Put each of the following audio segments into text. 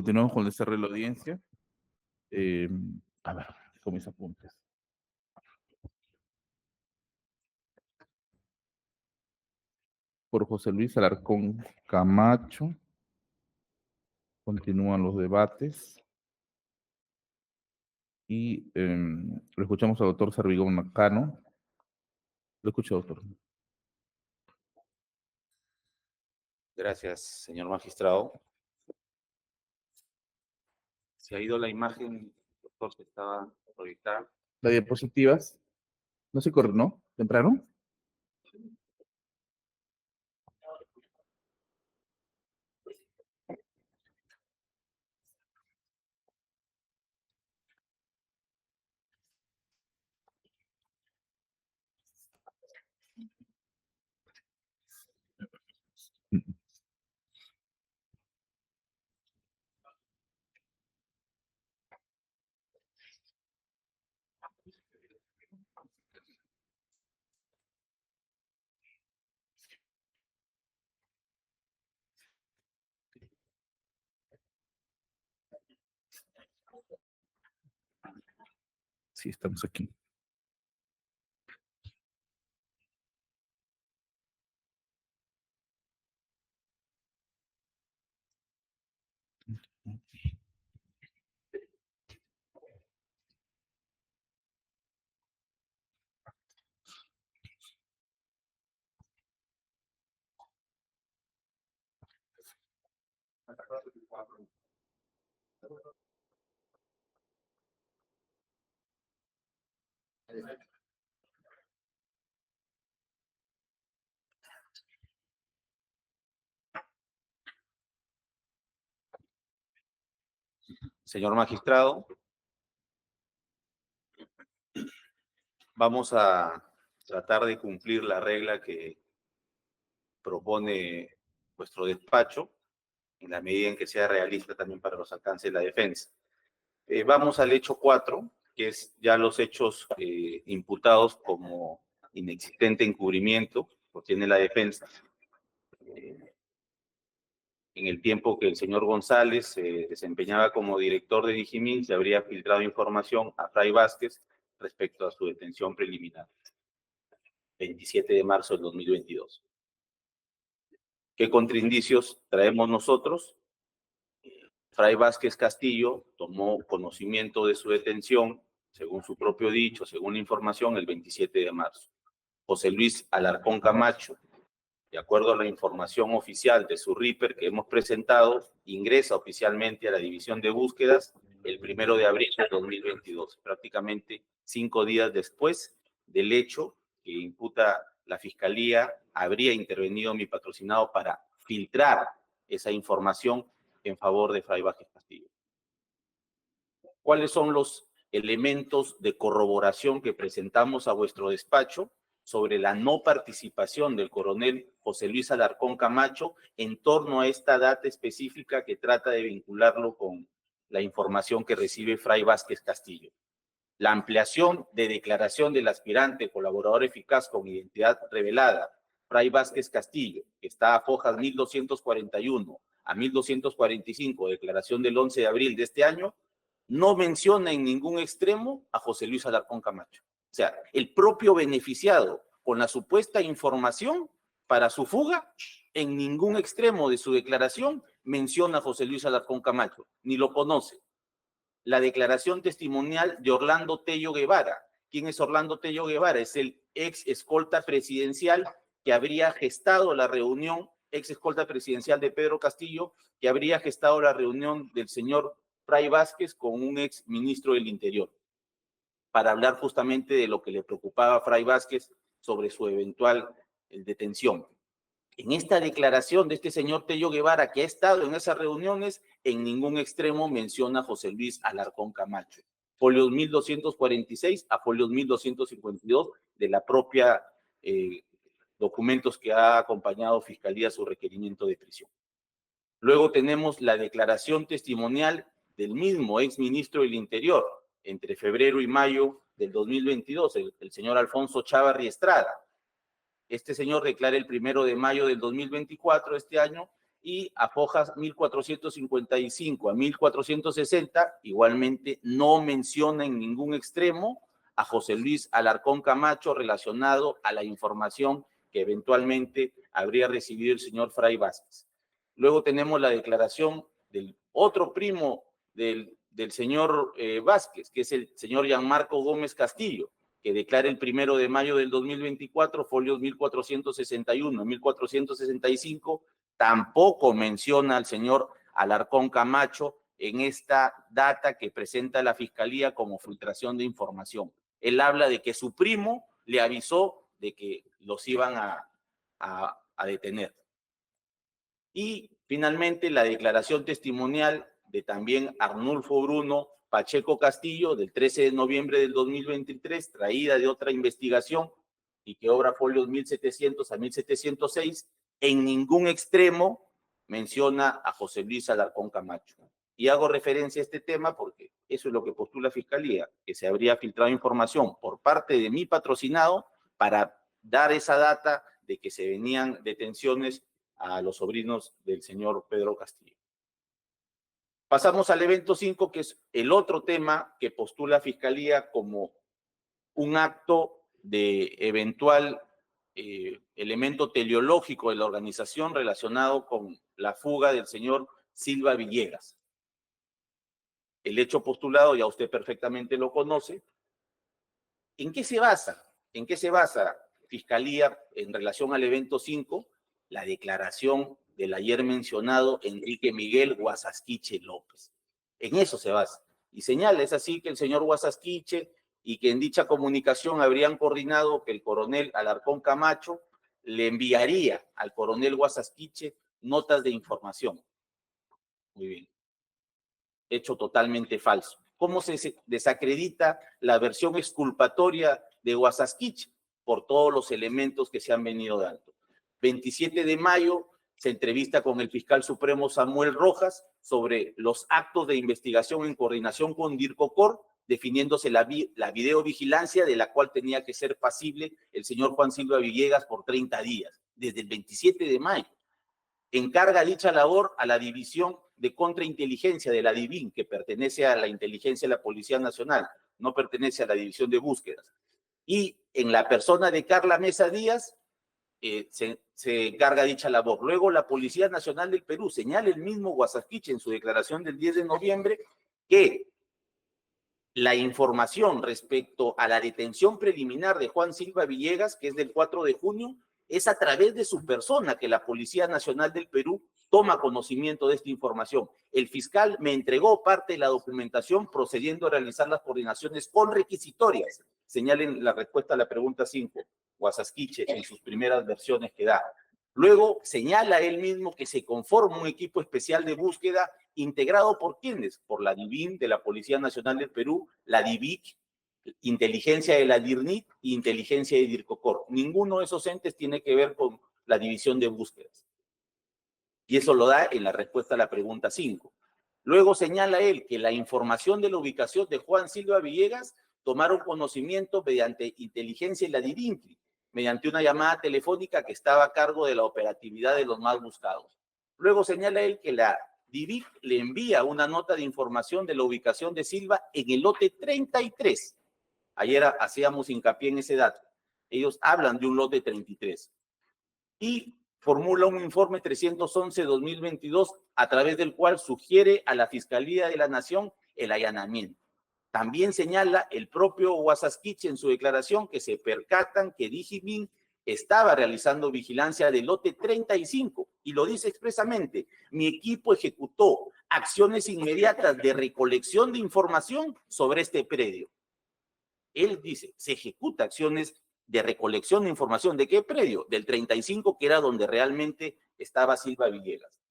Continuamos con el cierre de la audiencia. A ver, con mis apuntes. Por José Luis Alarcón Camacho. Continúan los debates. Y lo escuchamos al doctor Servigón Macano. Lo escucho, doctor. Gracias, señor magistrado. Se ha ido la imagen, doctor, que estaba proyectada. Las diapositivas. No se corre, ¿no? ¿Temprano? Sí, estamos aquí. Señor magistrado, vamos a tratar de cumplir la regla que propone vuestro despacho, en la medida en que sea realista también para los alcances de la defensa. Vamos al hecho 4, que es ya los hechos imputados como inexistente encubrimiento, lo tiene la defensa. En el tiempo que el señor González se desempeñaba como director de Digimin, se habría filtrado información a Fray Vázquez respecto a su detención preliminar, 27 de marzo del 2022. ¿Qué contraindicios traemos nosotros? Fray Vázquez Castillo tomó conocimiento de su detención, según su propio dicho, según la información, el 27 de marzo. José Luis Alarcón Camacho, de acuerdo a la información oficial de su RIPER que hemos presentado, ingresa oficialmente a la División de Búsquedas el 1 de abril de 2022, prácticamente 5 días después del hecho que imputa la Fiscalía, habría intervenido mi patrocinado para filtrar esa información en favor de Fray Vázquez Castillo. ¿Cuáles son los elementos de corroboración que presentamos a vuestro despacho sobre la no participación del coronel José Luis Alarcón Camacho en torno a esta data específica que trata de vincularlo con la información que recibe Fray Vázquez Castillo? La ampliación de declaración del aspirante colaborador eficaz con identidad revelada, Fray Vázquez Castillo, que está a fojas 1241 a 1245, declaración del 11 de abril de este año, no menciona en ningún extremo a José Luis Alarcón Camacho. O sea, el propio beneficiado con la supuesta información para su fuga, en ningún extremo de su declaración menciona a José Luis Alarcón Camacho, ni lo conoce. La declaración testimonial de Orlando Tello Guevara. ¿Quién es Orlando Tello Guevara? Es el ex escolta presidencial que habría gestado la reunión, ex escolta presidencial de Pedro Castillo, que habría gestado la reunión del señor Fray Vázquez con un ex ministro del Interior, para hablar justamente de lo que le preocupaba a Fray Vázquez sobre su eventual detención. En esta declaración de este señor Tello Guevara, que ha estado en esas reuniones, en ningún extremo menciona a José Luis Alarcón Camacho. Folios 1246 a folios 1252 de la propia documentos que ha acompañado Fiscalía a su requerimiento de prisión. Luego tenemos la declaración testimonial del mismo exministro del Interior, entre febrero y mayo del 2022, el señor Alfonso Chávarri Estrada. Este señor declara el 1 de mayo del 2024, este año, y a fojas 1455 a 1460, igualmente no menciona en ningún extremo a José Luis Alarcón Camacho relacionado a la información que eventualmente habría recibido el señor Fray Vázquez. Luego tenemos la declaración del otro primo del señor Vázquez, que es el señor Gianmarco Gómez Castillo, que declara el 1 de mayo del 2024, folios 1461 a 1465, tampoco menciona al señor Alarcón Camacho en esta data que presenta la Fiscalía como filtración de información. Él habla de que su primo le avisó de que los iban a detener. Y finalmente la declaración testimonial de también Arnulfo Bruno Pacheco Castillo del 13 de noviembre del 2023, traída de otra investigación y que obra folios 1700 a 1706, en ningún extremo menciona a José Luis Alarcón Camacho. Y hago referencia a este tema porque eso es lo que postula Fiscalía, que se habría filtrado información por parte de mi patrocinado para dar esa data de que se venían detenciones a los sobrinos del señor Pedro Castillo. Pasamos al evento 5, que es el otro tema que postula Fiscalía como un acto de eventual elemento teleológico de la organización relacionado con la fuga del señor Silva Villegas. El hecho postulado, ya usted perfectamente lo conoce. ¿En qué se basa? ¿En qué se basa Fiscalía en relación al evento 5? La declaración del ayer mencionado Enrique Miguel Guasasquiche López. En eso se basa. Y señala, es así que el señor Guasasquiche y que en dicha comunicación habrían coordinado que el coronel Alarcón Camacho le enviaría al coronel Guasasquiche notas de información. Muy bien. Hecho totalmente falso. ¿Cómo se desacredita la versión exculpatoria de Guasasquiche? Por todos los elementos que se han venido dando. 27 de mayo se entrevista con el fiscal supremo Samuel Rojas sobre los actos de investigación en coordinación con DIRCOCOR, definiéndose la videovigilancia de la cual tenía que ser pasible el señor Juan Silva Villegas por 30 días, desde el 27 de mayo. Encarga dicha labor a la División de Contrainteligencia de la DIVIN, que pertenece a la inteligencia de la Policía Nacional, no pertenece a la División de Búsquedas. Y en la persona de Carla Mesa Díaz se encarga dicha labor. Luego la Policía Nacional del Perú señala el mismo Guasasquiche en su declaración del 10 de noviembre que la información respecto a la detención preliminar de Juan Silva Villegas, que es del 4 de junio, es a través de su persona que la Policía Nacional del Perú toma conocimiento de esta información. El fiscal me entregó parte de la documentación procediendo a realizar las coordinaciones con requisitorias. Señalen la respuesta a la pregunta 5, Guasasquiche, en sus primeras versiones que da. Luego señala él mismo que se conforma un equipo especial de búsqueda integrado por ¿quiénes? Por la DIVIN de la Policía Nacional del Perú, la DIVIC, inteligencia de la DIRNIT y inteligencia de DIRCOCOR. Ninguno de esos entes tiene que ver con la división de búsquedas. Y eso lo da en la respuesta a la pregunta 5. Luego señala él que la información de la ubicación de Juan Silva Villegas tomaron conocimiento mediante inteligencia y la DIRINTRI, mediante una llamada telefónica que estaba a cargo de la operatividad de los más buscados. Luego señala él que la DIVIC le envía una nota de información de la ubicación de Silva en el lote 33. Ayer hacíamos hincapié en ese dato. Ellos hablan de un lote 33. Y formula un informe 311-2022 a través del cual sugiere a la Fiscalía de la Nación el allanamiento. También señala el propio Guasasquiche en su declaración que se percatan que Digimin estaba realizando vigilancia del lote 35 y lo dice expresamente: mi equipo ejecutó acciones inmediatas de recolección de información sobre este predio. Él dice, se ejecuta acciones de recolección de información. ¿De qué predio? Del 35, que era donde realmente estaba Silva Villegas.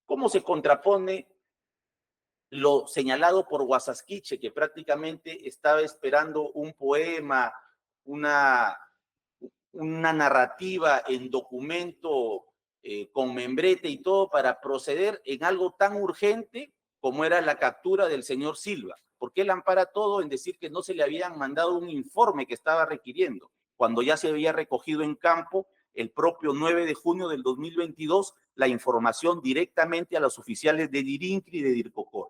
¿Cómo se contrapone lo señalado por Guasasquiche, que prácticamente estaba esperando un poema, una narrativa en documento con membrete y todo para proceder en algo tan urgente como era la captura del señor Silva? ¿Por qué él ampara todo en decir que no se le habían mandado un informe que estaba requiriendo, cuando ya se había recogido en campo el propio 9 de junio del 2022 la información directamente a los oficiales de DIRINCRI y de DIRCOCOR.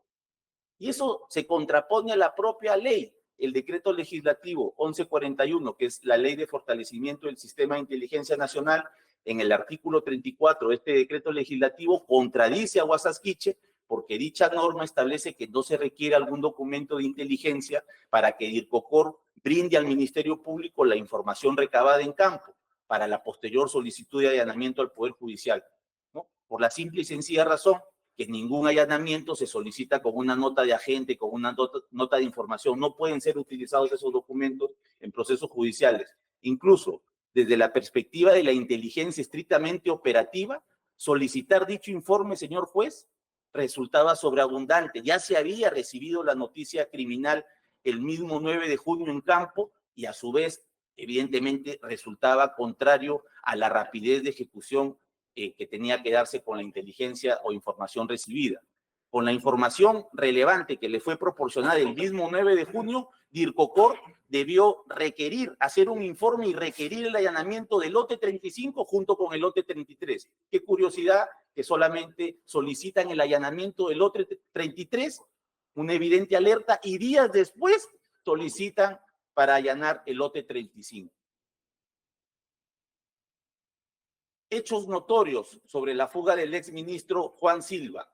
Y eso se contrapone a la propia ley, el decreto legislativo 1141, que es la ley de fortalecimiento del sistema de inteligencia nacional. En el artículo 34, este decreto legislativo contradice a Guasasquiche porque dicha norma establece que no se requiere algún documento de inteligencia para que DIRCOCOR brinde al Ministerio Público la información recabada en campo para la posterior solicitud de allanamiento al Poder Judicial, ¿no? Por la simple y sencilla razón que ningún allanamiento se solicita con una nota de agente, con una nota de información. No pueden ser utilizados esos documentos en procesos judiciales. Incluso desde la perspectiva de la inteligencia estrictamente operativa, solicitar dicho informe, señor juez, resultaba sobreabundante. Ya se había recibido la noticia criminal el mismo 9 de junio en campo y a su vez, evidentemente, resultaba contrario a la rapidez de ejecución que tenía que darse con la inteligencia o información recibida. Con la información relevante que le fue proporcionada el mismo 9 de junio, DIRCOCOR debió requerir, hacer un informe y requerir el allanamiento del lote 35 junto con el lote 33. Qué curiosidad que solamente solicitan el allanamiento del lote 33, una evidente alerta, y días después solicitan para allanar el lote 35. Hechos notorios sobre la fuga del exministro Juan Silva.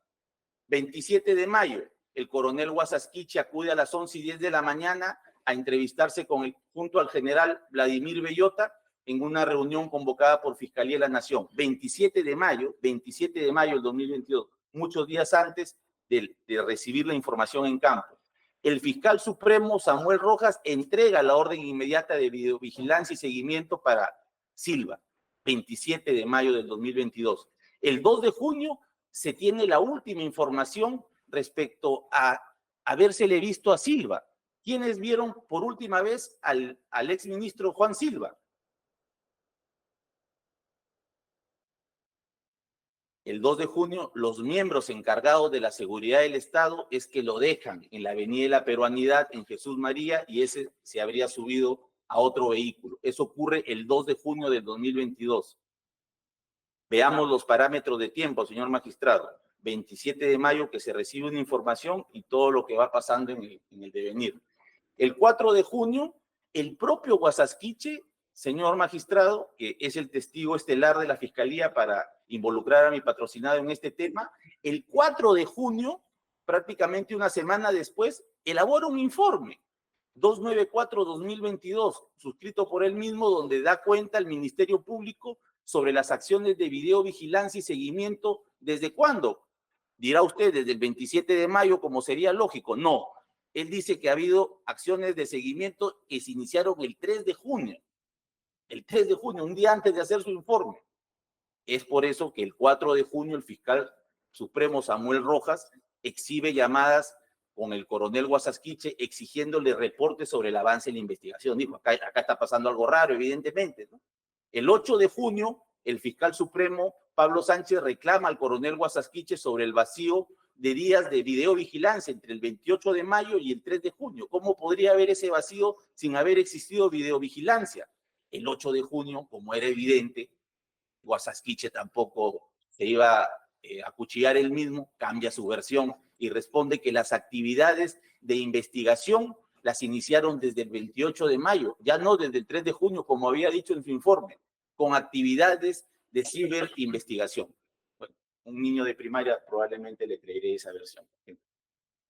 27 de mayo, el coronel Guasasquiche acude a las 11:10 de la mañana a entrevistarse junto al general Vladimir Bellota en una reunión convocada por Fiscalía de la Nación. 27 de mayo del 2022, muchos días antes de recibir la información en campo. El fiscal supremo Samuel Rojas entrega la orden inmediata de videovigilancia y seguimiento para Silva. 27 de mayo del 2022. El 2 de junio se tiene la última información respecto a habérsele visto a Silva. ¿Quiénes vieron por última vez al exministro Juan Silva? El 2 de junio, los miembros encargados de la seguridad del Estado es que lo dejan en la Avenida de la Peruanidad, en Jesús María, y ese se habría subido a otro vehículo. Eso ocurre el 2 de junio del 2022. Veamos los parámetros de tiempo, señor magistrado. 27 de mayo que se recibe una información y todo lo que va pasando en el devenir. El 4 de junio, el propio Guasasquiche, señor magistrado, que es el testigo estelar de la Fiscalía para involucrar a mi patrocinado en este tema, el 4 de junio, prácticamente una semana después, elabora un informe 294-2022, suscrito por él mismo, donde da cuenta al Ministerio Público sobre las acciones de videovigilancia y seguimiento. ¿Desde cuándo? Dirá usted, desde el 27 de mayo, como sería lógico. No, él dice que ha habido acciones de seguimiento que se iniciaron el 3 de junio. El 3 de junio, un día antes de hacer su informe. Es por eso que el 4 de junio el fiscal supremo Samuel Rojas exhibe llamadas con el coronel Guasasquiche exigiéndole reportes sobre el avance en la investigación. Dijo, acá está pasando algo raro, evidentemente, ¿no? El 8 de junio, el fiscal supremo Pablo Sánchez reclama al coronel Guasasquiche sobre el vacío de días de videovigilancia entre el 28 de mayo y el 3 de junio. ¿Cómo podría haber ese vacío sin haber existido videovigilancia? El 8 de junio, como era evidente, Guasasquiche tampoco se iba a cuchillar él mismo, cambia su versión y responde que las actividades de investigación las iniciaron desde el 28 de mayo, ya no desde el 3 de junio, como había dicho en su informe, con actividades de ciberinvestigación. Bueno, un niño de primaria probablemente le creeré esa versión.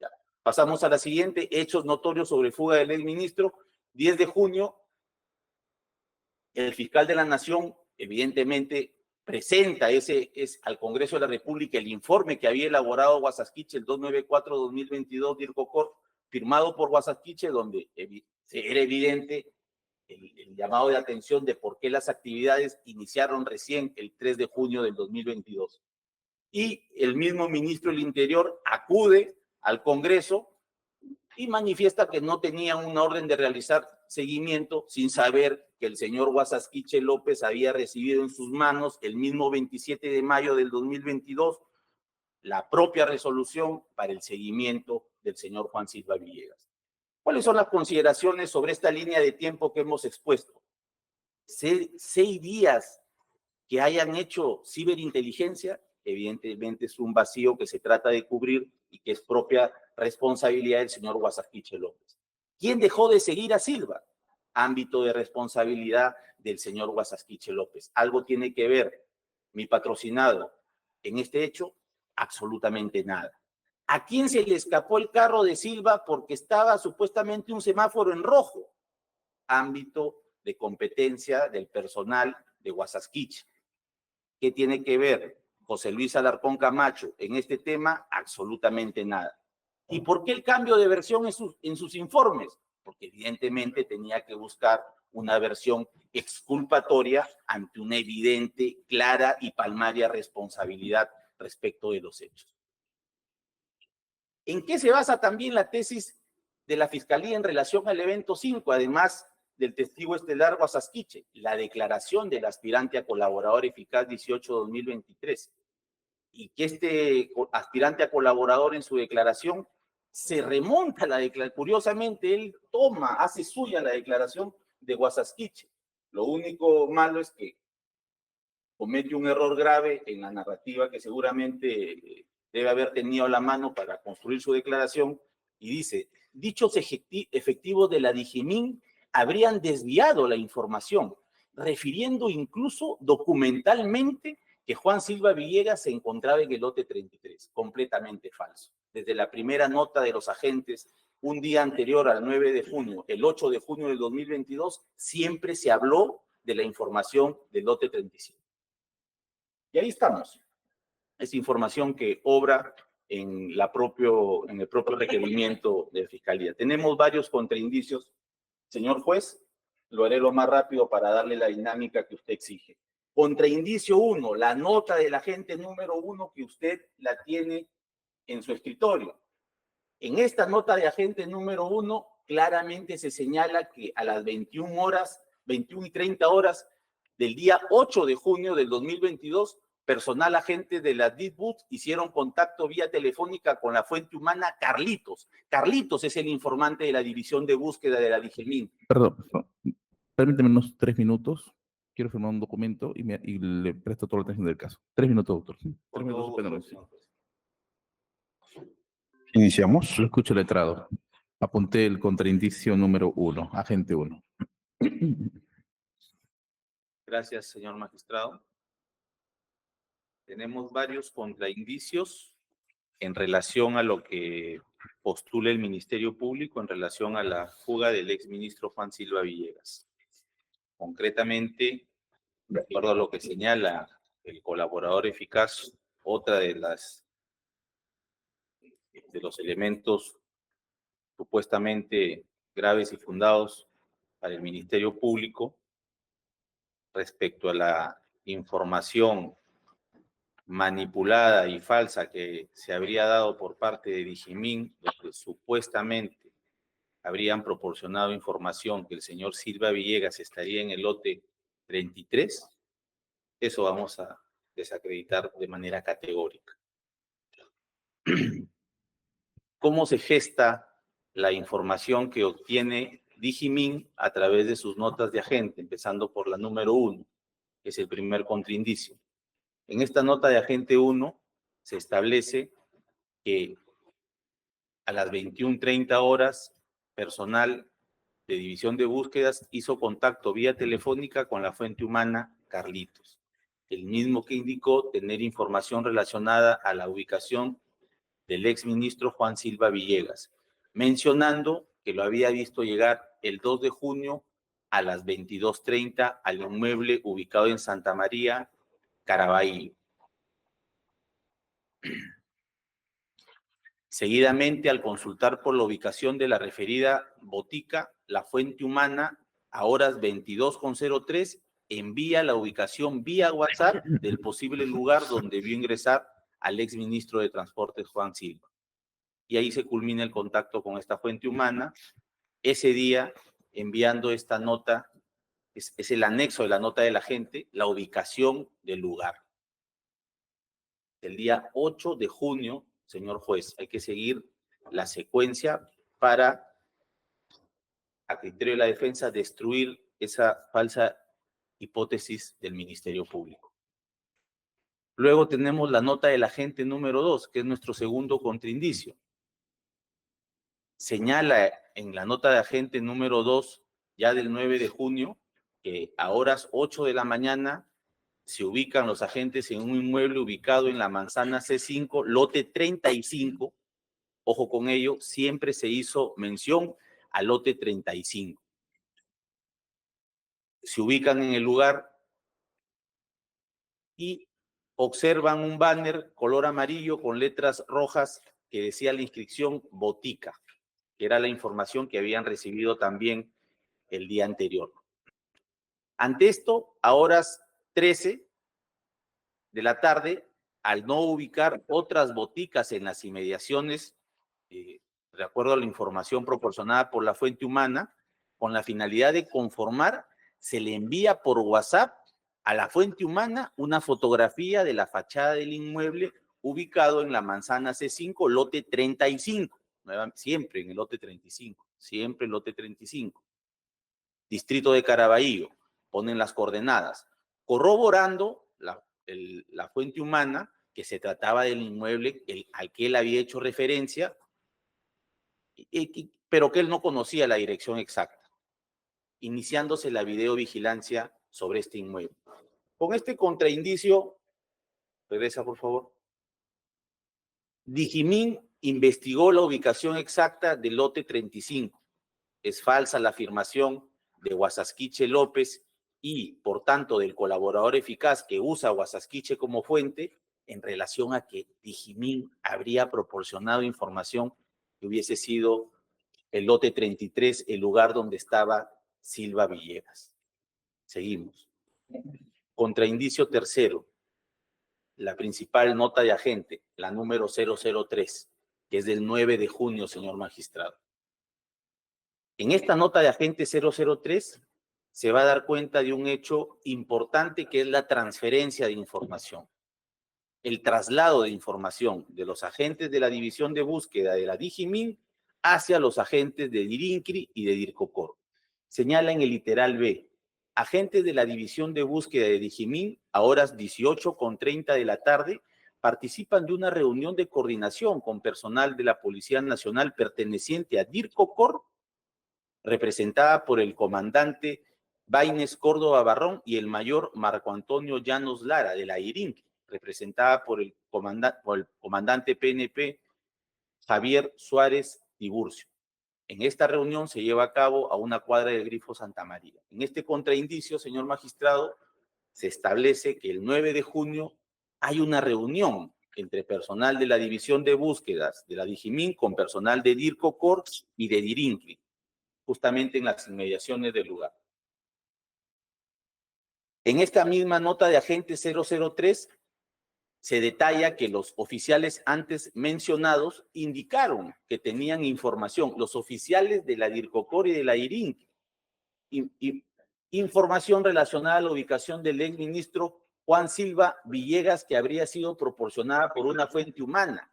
Ya. Pasamos a la siguiente, hechos notorios sobre fuga del exministro. 10 de junio, el fiscal de la Nación, evidentemente, presenta al Congreso de la República el informe que había elaborado Guasasquiche el 294-2022 DIRCOCOR, firmado por Guasasquiche, donde era evidente el llamado de atención de por qué las actividades iniciaron recién el 3 de junio del 2022. Y el mismo ministro del Interior acude al Congreso y manifiesta que no tenía una orden de realizar seguimiento sin saber que el señor Guasasquiche López había recibido en sus manos el mismo 27 de mayo del 2022 la propia resolución para el seguimiento del señor Juan Silva Villegas. ¿Cuáles son las consideraciones sobre esta línea de tiempo que hemos expuesto? 6 días Que hayan hecho ciberinteligencia, evidentemente es un vacío que se trata de cubrir y que es propia responsabilidad del señor Guasaquiche López. ¿Quién dejó de seguir a Silva? Ámbito de responsabilidad del señor Guasaquiche López. ¿Algo tiene que ver mi patrocinado en este hecho? Absolutamente nada. ¿A quién se le escapó el carro de Silva porque estaba supuestamente un semáforo en rojo? Ámbito de competencia del personal de Guasaquiche. ¿Qué tiene que ver José Luis Alarcón Camacho en este tema? Absolutamente nada. ¿Y por qué el cambio de versión en sus informes? Porque evidentemente tenía que buscar una versión exculpatoria ante una evidente, clara y palmaria responsabilidad respecto de los hechos. ¿En qué se basa también la tesis de la Fiscalía en relación al evento 5, además del testigo estelar Guasaquiche? La declaración del aspirante a colaborador eficaz 18-2023. Y que este aspirante a colaborador en su declaración se remonta a la declaración. Curiosamente, él hace suya la declaración de Guasaquiche. Lo único malo es que comete un error grave en la narrativa que seguramente debe haber tenido a la mano para construir su declaración, y dice: dichos efectivos de la Digimin habrían desviado la información, refiriendo incluso documentalmente que Juan Silva Villegas se encontraba en el lote 33. Completamente falso. Desde la primera nota de los agentes, un día anterior al 9 de junio, el 8 de junio del 2022, siempre se habló de la información del lote 37. Y ahí estamos. Es información que obra en el propio requerimiento de Fiscalía. Tenemos varios contraindicios. Señor juez, lo haré lo más rápido para darle la dinámica que usted exige. Contraindicio 1, la nota del agente número 1 que usted la tiene en su escritorio. En esta nota de agente número 1, claramente se señala que a las 21:30 del día 8 de junio del 2022, personal agente de la DITBUT hicieron contacto vía telefónica con la fuente humana Carlitos. Carlitos es el informante de la división de búsqueda de la Digemin. Perdón, permíteme unos 3 minutos. Quiero firmar un documento y le presto toda la atención del caso. 3 minutos, doctor. 3 minutos, suspendo. Iniciamos. Lo escucho letrado. Apunté el contraindicio número 1, agente 1. Gracias, señor magistrado. Tenemos varios contraindicios en relación a lo que postula el Ministerio Público en relación a la fuga del exministro Juan Silva Villegas. Concretamente, de acuerdo a lo que señala el colaborador eficaz, otra de los elementos supuestamente graves y fundados para el Ministerio Público respecto a la información manipulada y falsa que se habría dado por parte de Digimin, donde supuestamente habrían proporcionado información que el señor Silva Villegas estaría en el lote 33, eso vamos a desacreditar de manera categórica. ¿Cómo se gesta la información que obtiene Digimin a través de sus notas de agente, empezando por la número 1, que es el primer contraindicio? En esta nota de agente 1 se establece que a las 21:30 personal de división de búsquedas hizo contacto vía telefónica con la fuente humana Carlitos, el mismo que indicó tener información relacionada a la ubicación del exministro Juan Silva Villegas, mencionando que lo había visto llegar el 2 de junio a las 22:30 al inmueble ubicado en Santa María, Caraballo. Seguidamente, al consultar por la ubicación de la referida botica, la fuente humana, a horas 22:03, envía la ubicación vía WhatsApp del posible lugar donde vio ingresar al exministro de Transportes Juan Silva. Y ahí se culmina el contacto con esta fuente humana. Ese día, enviando esta nota, es el anexo de la nota de la gente, la ubicación del lugar. El día 8 de junio, señor juez, hay que seguir la secuencia para, a criterio de la defensa, destruir esa falsa hipótesis del Ministerio Público. Luego tenemos la nota del agente número 2, que es nuestro segundo contraindicio. Señala en la nota de agente número 2, ya del 9 de junio, que a horas 8 de la mañana se ubican los agentes en un inmueble ubicado en la manzana C5, lote 35. Ojo con ello, siempre se hizo mención al lote 35. Se ubican en el lugar y observan un banner color amarillo con letras rojas que decía la inscripción Botica, que era la información que habían recibido también el día anterior. Ante esto, a horas 13 de la tarde, al no ubicar otras boticas en las inmediaciones, de acuerdo a la información proporcionada por la fuente humana, con la finalidad de conformar, se le envía por WhatsApp a la fuente humana una fotografía de la fachada del inmueble ubicado en la manzana C5, lote 35. Siempre en el lote 35, siempre el lote 35. Distrito de Caraballo, ponen las coordenadas, corroborando la fuente humana que se trataba del inmueble al que él había hecho referencia, pero que él no conocía la dirección exacta, iniciándose la videovigilancia sobre este inmueble. Con este contraindicio, regresa por favor, Dijimín investigó la ubicación exacta del lote 35. Es falsa la afirmación de Guasasquiche López y, por tanto, del colaborador eficaz que usa Guasasquiche como fuente en relación a que Dijimín habría proporcionado información que hubiese sido el lote 33, el lugar donde estaba Silva Villegas. Seguimos. Contraindicio tercero, la principal nota de agente, la número 003, que es del 9 de junio, señor magistrado. En esta nota de agente 003 se va a dar cuenta de un hecho importante que es la transferencia de información. El traslado de información de los agentes de la división de búsqueda de la Dijimín hacia los agentes de Dirincri y de Dircocor. Señala en el literal B, agentes de la división de búsqueda de Dijimín a horas 18:30 de la tarde participan de una reunión de coordinación con personal de la Policía Nacional perteneciente a Dircocor, representada por el comandante Baines Córdoba Barrón y el mayor Marco Antonio Llanos Lara de la IRINC, representada por el comandante PNP Javier Suárez Tiburcio. En esta reunión se lleva a cabo a una cuadra del Grifo Santa María. En este contraindicio, señor magistrado, se establece que el 9 de junio hay una reunión entre personal de la División de Búsquedas de la Dijimín con personal de Dircocor y de Dirincri, justamente en las inmediaciones del lugar. En esta misma nota de agente 003 se detalla que los oficiales antes mencionados indicaron que tenían información, los oficiales de la Dircocor y de la IRINC, información relacionada a la ubicación del exministro Juan Silva Villegas, que habría sido proporcionada por una fuente humana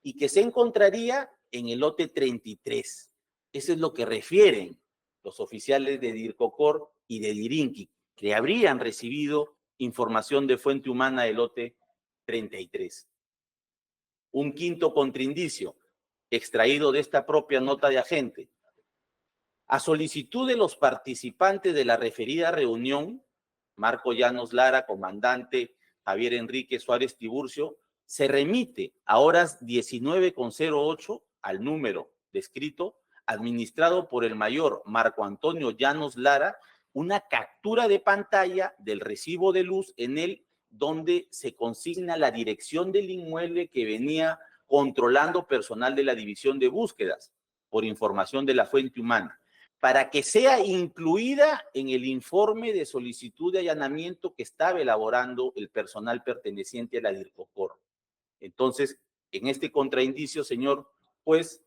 y que se encontraría en el lote 33. Eso es lo que refieren los oficiales de Dircocor y de Dirinqui, que habrían recibido información de fuente humana del lote 33. Un quinto contraindicio, extraído de esta propia nota de agente. A solicitud de los participantes de la referida reunión, Marco Llanos Lara, comandante Javier Enrique Suárez Tiburcio, se remite a horas 19:08 al número descrito, administrado por el mayor Marco Antonio Llanos Lara, una captura de pantalla del recibo de luz en él donde se consigna la dirección del inmueble que venía controlando personal de la División de Búsquedas, por información de la fuente humana, para que sea incluida en el informe de solicitud de allanamiento que estaba elaborando el personal perteneciente a la Dircocor. Entonces, en este contraindicio, señor, pues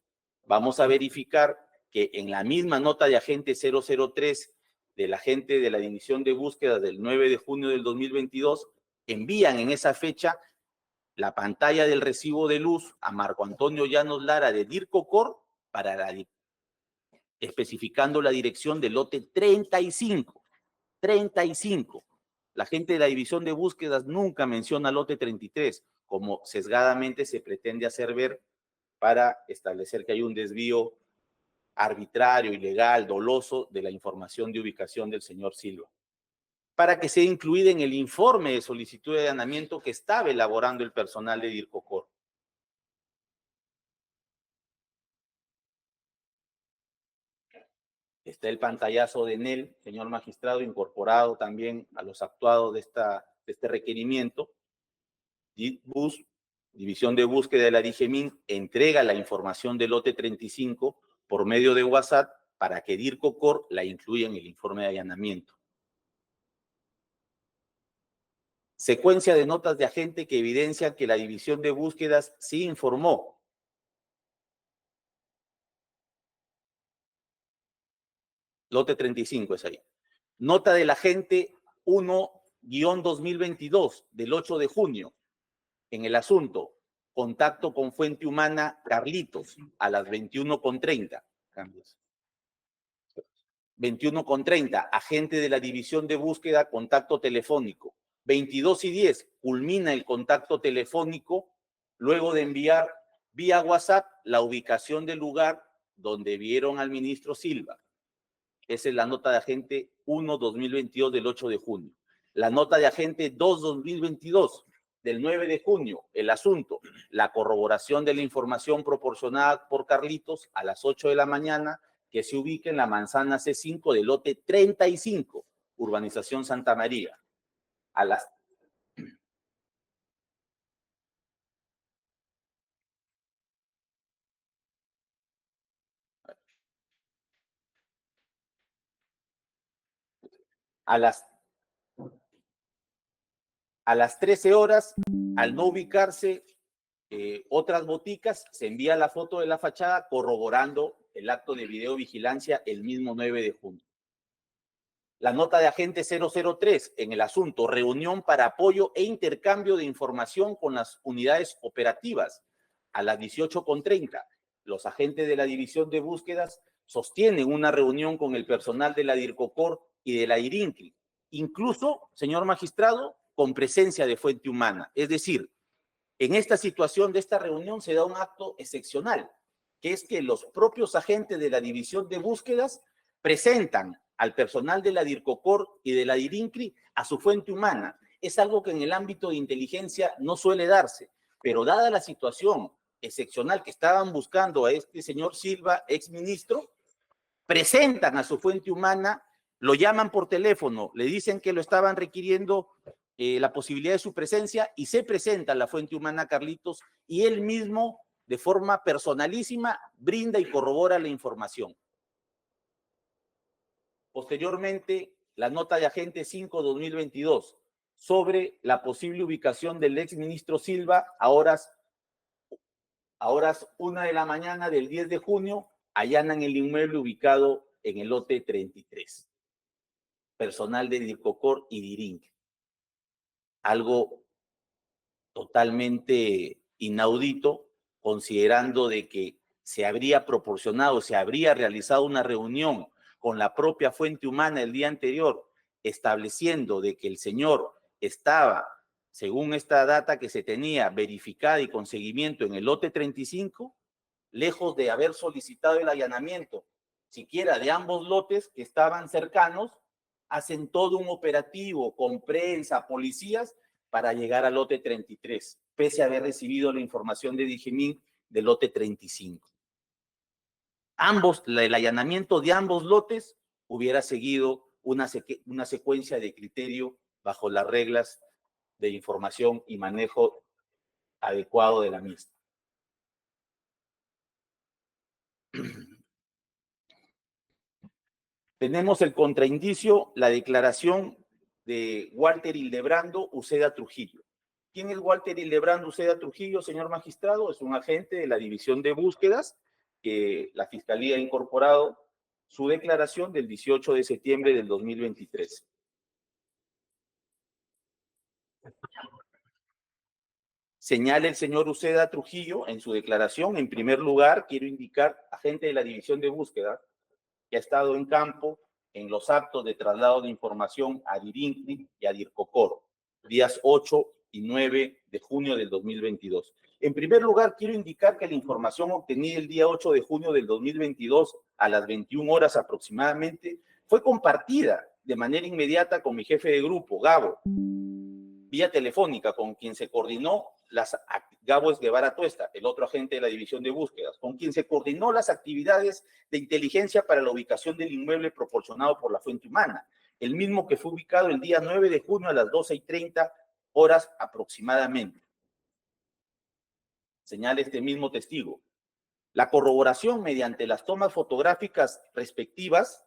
vamos a verificar que en la misma nota de agente 003 del agente de la División de Búsqueda del 9 de junio del 2022, envían en esa fecha la pantalla del recibo de luz a Marco Antonio Llanos Lara de Dircocor para especificando la dirección del lote 35. La gente de la división de búsquedas nunca menciona lote 33, como sesgadamente se pretende hacer ver para establecer que hay un desvío arbitrario, ilegal, doloso de la información de ubicación del señor Silva, para que sea incluida en el informe de solicitud de allanamiento que estaba elaborando el personal de DIRCOCOR. Está el pantallazo de NEL, señor magistrado, incorporado también a los actuados de este requerimiento. DITBUS, División de Búsqueda de la DIGEMIN, entrega la información del lote 35 por medio de WhatsApp para que DIRCOCOR la incluya en el informe de allanamiento. Secuencia de notas de agente que evidencia que la División de Búsquedas sí informó. Lote 35 es ahí. Nota del agente 1-2022 del 8 de junio. En el asunto, contacto con fuente humana Carlitos a las 21:30. Cambios. 21:30, agente de la división de búsqueda, contacto telefónico. 22:10, culmina el contacto telefónico luego de enviar vía WhatsApp la ubicación del lugar donde vieron al ministro Silva. Esa es la nota de agente 1-2022 del 8 de junio. La nota de agente 2-2022 del 9 de junio, el asunto, la corroboración de la información proporcionada por Carlitos a las 8 de la mañana, que se ubica en la manzana C5 del lote 35, urbanización Santa María. A las 13 horas, al no ubicarse otras boticas, se envía la foto de la fachada corroborando el acto de videovigilancia el mismo 9 de junio. La nota de agente 003 en el asunto, reunión para apoyo e intercambio de información con las unidades operativas. A las 18:30, los agentes de la división de búsquedas sostienen una reunión con el personal de la DIRCOCOR y de la IRINCRI, incluso, señor magistrado, con presencia de fuente humana. Es decir, en esta situación de esta reunión se da un acto excepcional, que es que los propios agentes de la división de búsquedas presentan al personal de la DIRCOCOR y de la DIRINCRI a su fuente humana. Es algo que en el ámbito de inteligencia no suele darse, pero dada la situación excepcional que estaban buscando a este señor Silva, exministro, presentan a su fuente humana, lo llaman por teléfono, le dicen que lo estaban requiriendo la posibilidad de su presencia y se presenta a la fuente humana Carlitos y él mismo, de forma personalísima, brinda y corrobora la información. Posteriormente, la nota de agente 5-2022 sobre la posible ubicación del exministro Silva a horas 1 de la mañana del 10 de junio, allanan el inmueble ubicado en el lote 33. Personal de DIRCOCOR y DIRINC. Algo totalmente inaudito, considerando de que se habría proporcionado, se habría realizado una reunión con la propia fuente humana el día anterior, estableciendo de que el señor estaba, según esta data que se tenía verificada y con seguimiento en el lote 35, lejos de haber solicitado el allanamiento, siquiera de ambos lotes que estaban cercanos, hacen todo un operativo con prensa, policías, para llegar al lote 33, pese a haber recibido la información de DIGEMIN del lote 35. El allanamiento de ambos lotes hubiera seguido una secuencia de criterio bajo las reglas de información y manejo adecuado de la misma. Tenemos el contraindicio, la declaración de Walter Hildebrando Uceda Trujillo. ¿Quién es Walter Hildebrando Uceda Trujillo, señor magistrado? Es un agente de la División de Búsquedas que la Fiscalía ha incorporado su declaración del 18 de septiembre del 2023. Señala el señor Uceda Trujillo en su declaración, en primer lugar, quiero indicar, agente de la División de Búsqueda, que ha estado en campo en los actos de traslado de información a DIRINCRI y a DIRCOCOR, días 8 y 9 de junio del 2022. En primer lugar, quiero indicar que la información obtenida el día 8 de junio del 2022 a las 21 horas aproximadamente fue compartida de manera inmediata con mi jefe de grupo, Gabo, vía telefónica, con quien se coordinó Gabo es Guevara Tuesta, el otro agente de la División de Búsquedas, con quien se coordinó las actividades de inteligencia para la ubicación del inmueble proporcionado por la fuente humana, el mismo que fue ubicado el día 9 de junio a las 12:30 horas aproximadamente. Señala este mismo testigo. La corroboración mediante las tomas fotográficas respectivas,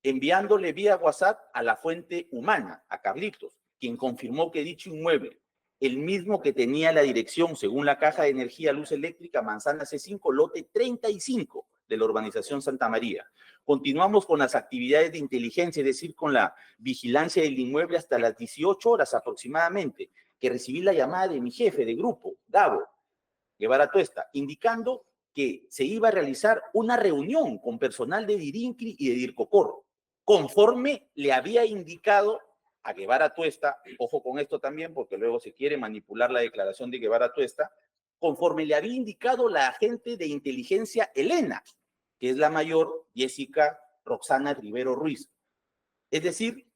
enviándole vía WhatsApp a la fuente humana, a Carlitos, quien confirmó que dicho inmueble, el mismo que tenía la dirección según la Caja de Energía Luz Eléctrica Manzana C5, lote 35 de la urbanización Santa María. Continuamos con las actividades de inteligencia, es decir, con la vigilancia del inmueble hasta las 18 horas aproximadamente, que recibí la llamada de mi jefe de grupo, Gabo Guevara Tuesta, indicando que se iba a realizar una reunión con personal de DIRINCRI y de DIRCOCOR, conforme le había indicado a Guevara Tuesta, ojo con esto también, porque luego se quiere manipular la declaración de Guevara Tuesta, conforme le había indicado la agente de inteligencia Elena, que es la mayor Jessica Roxana Rivero Ruiz. Es decir,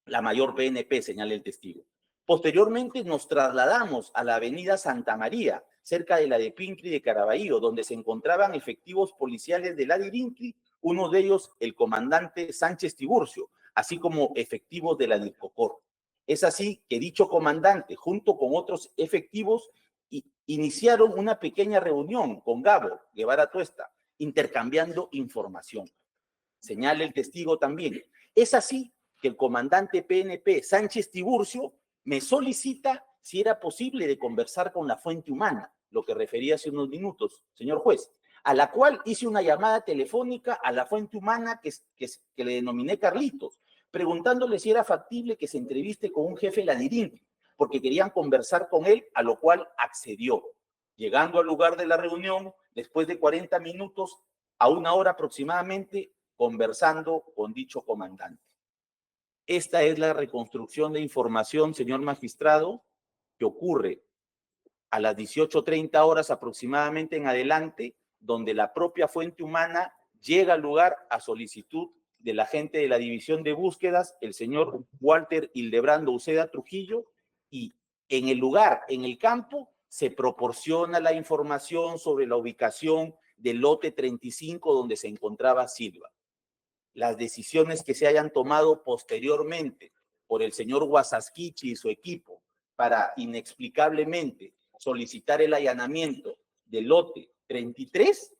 la mayor PNP, señala el testigo. Posteriormente nos trasladamos a la avenida Santa María, cerca de la de Pincri de Caraballo, donde se encontraban efectivos policiales de la DIRINCRI, uno de ellos el comandante Sánchez Tiburcio, así como efectivos de la DIRCOCOR. Es así que dicho comandante, junto con otros efectivos, iniciaron una pequeña reunión con Gabo Guevara Tuesta, intercambiando información. Señala el testigo también. Es así que el comandante PNP Sánchez Tiburcio me solicita si era posible de conversar con la fuente humana, lo que refería hace unos minutos, señor juez, a la cual hice una llamada telefónica a la fuente humana que le denominé Carlitos, preguntándole si era factible que se entreviste con un jefe de la DIRINCRI, porque querían conversar con él, a lo cual accedió. Llegando al lugar de la reunión, después de 40 minutos a una hora aproximadamente, conversando con dicho comandante. Esta es la reconstrucción de información, señor magistrado, que ocurre a las 18:30 horas aproximadamente en adelante, donde la propia fuente humana llega al lugar a solicitud del agente de la División de Búsquedas, el señor Walter Hildebrando Uceda Trujillo, y en el lugar, en el campo, se proporciona la información sobre la ubicación del lote 35 donde se encontraba Silva. Las decisiones que se hayan tomado posteriormente por el señor Guasasquichi y su equipo para inexplicablemente solicitar el allanamiento del lote 33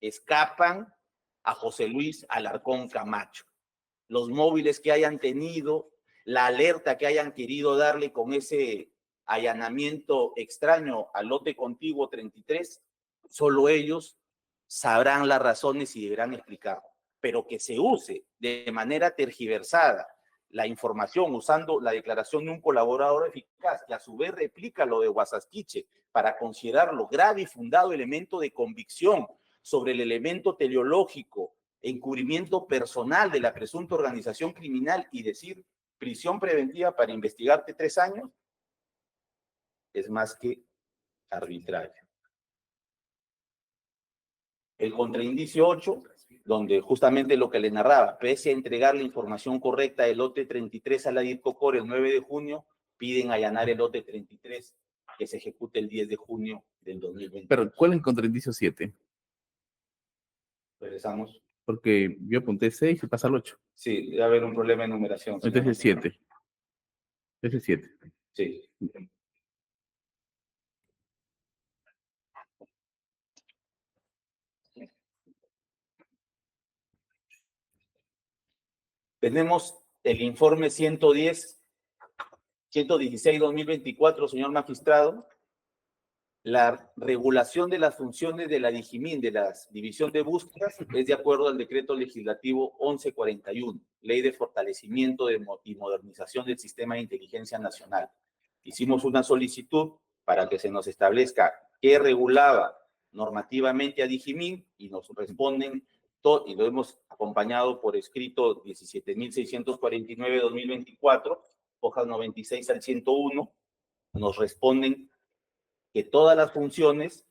escapan a José Luis Alarcón Camacho. Los móviles que hayan tenido, la alerta que hayan querido darle con ese allanamiento extraño al lote contiguo 33, solo ellos sabrán las razones y deberán explicarlo. Pero que se use de manera tergiversada la información usando la declaración de un colaborador eficaz, que a su vez replica lo de Guasasquiche para considerarlo grave y fundado elemento de convicción sobre el elemento teleológico, encubrimiento personal de la presunta organización criminal y decir prisión preventiva para investigarte 3 años, es más que arbitrario. El contraindicio 8, donde justamente lo que le narraba, pese a entregar la información correcta del lote 33 a la DIRCOCOR el 9 de junio, piden allanar el lote 33, que se ejecute el 10 de junio del 2020. Pero, ¿cuál es el contraindicio 7? Regresamos. Porque yo apunté 6 y pasa al 8. Sí, debe haber un problema de numeración. Entonces es 7. Ese es 7. Sí. Tenemos el informe 116-2024, señor magistrado. La regulación de las funciones de la DIGIMIN, de la División de Búsquedas, es de acuerdo al decreto legislativo 1141, Ley de Fortalecimiento y Modernización del Sistema de Inteligencia Nacional. Hicimos una solicitud para que se nos establezca qué regulaba normativamente a DIGIMIN y nos responden y lo hemos acompañado por escrito 17.649-2024, hojas 96 al 101, nos responden que todas las funciones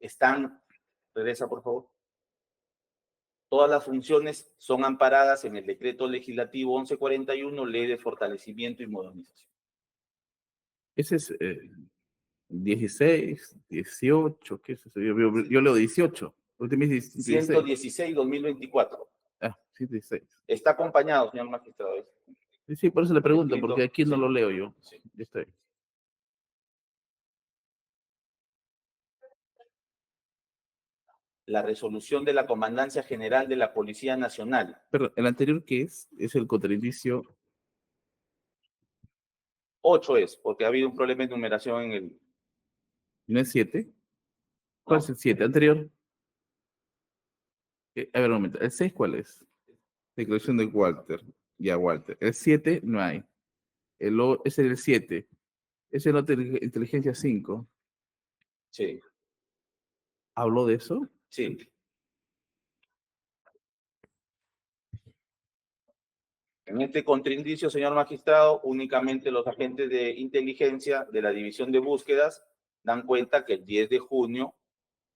están, regresa por favor, todas las funciones son amparadas en el decreto legislativo 1141, Ley de Fortalecimiento y Modernización. Ese es 16, 18, ¿qué es eso? Yo leo 18. Usted me dice 16. 116-2024. Ah, sí, 16. Está acompañado, señor magistrado. Sí, por eso le pregunto, Escrito, porque aquí no sí. lo leo yo. Sí. Ya está ahí. La resolución de la Comandancia General de la Policía Nacional. Pero el anterior, ¿qué es? Es el contraindicio. 8 es, porque ha habido un problema de numeración en el... ¿No es 7? ¿Cuál No. es el 7? Anterior. A ver, un momento. ¿El 6 cuál es? Declaración de Walter. Ya, Walter. El 7 no hay. Ese es el 7. Ese es la inteligencia 5. Sí, ¿Habló de eso? sí. En este contraindicio, señor magistrado, únicamente los agentes de inteligencia de la División de Búsquedas dan cuenta que el 10 de junio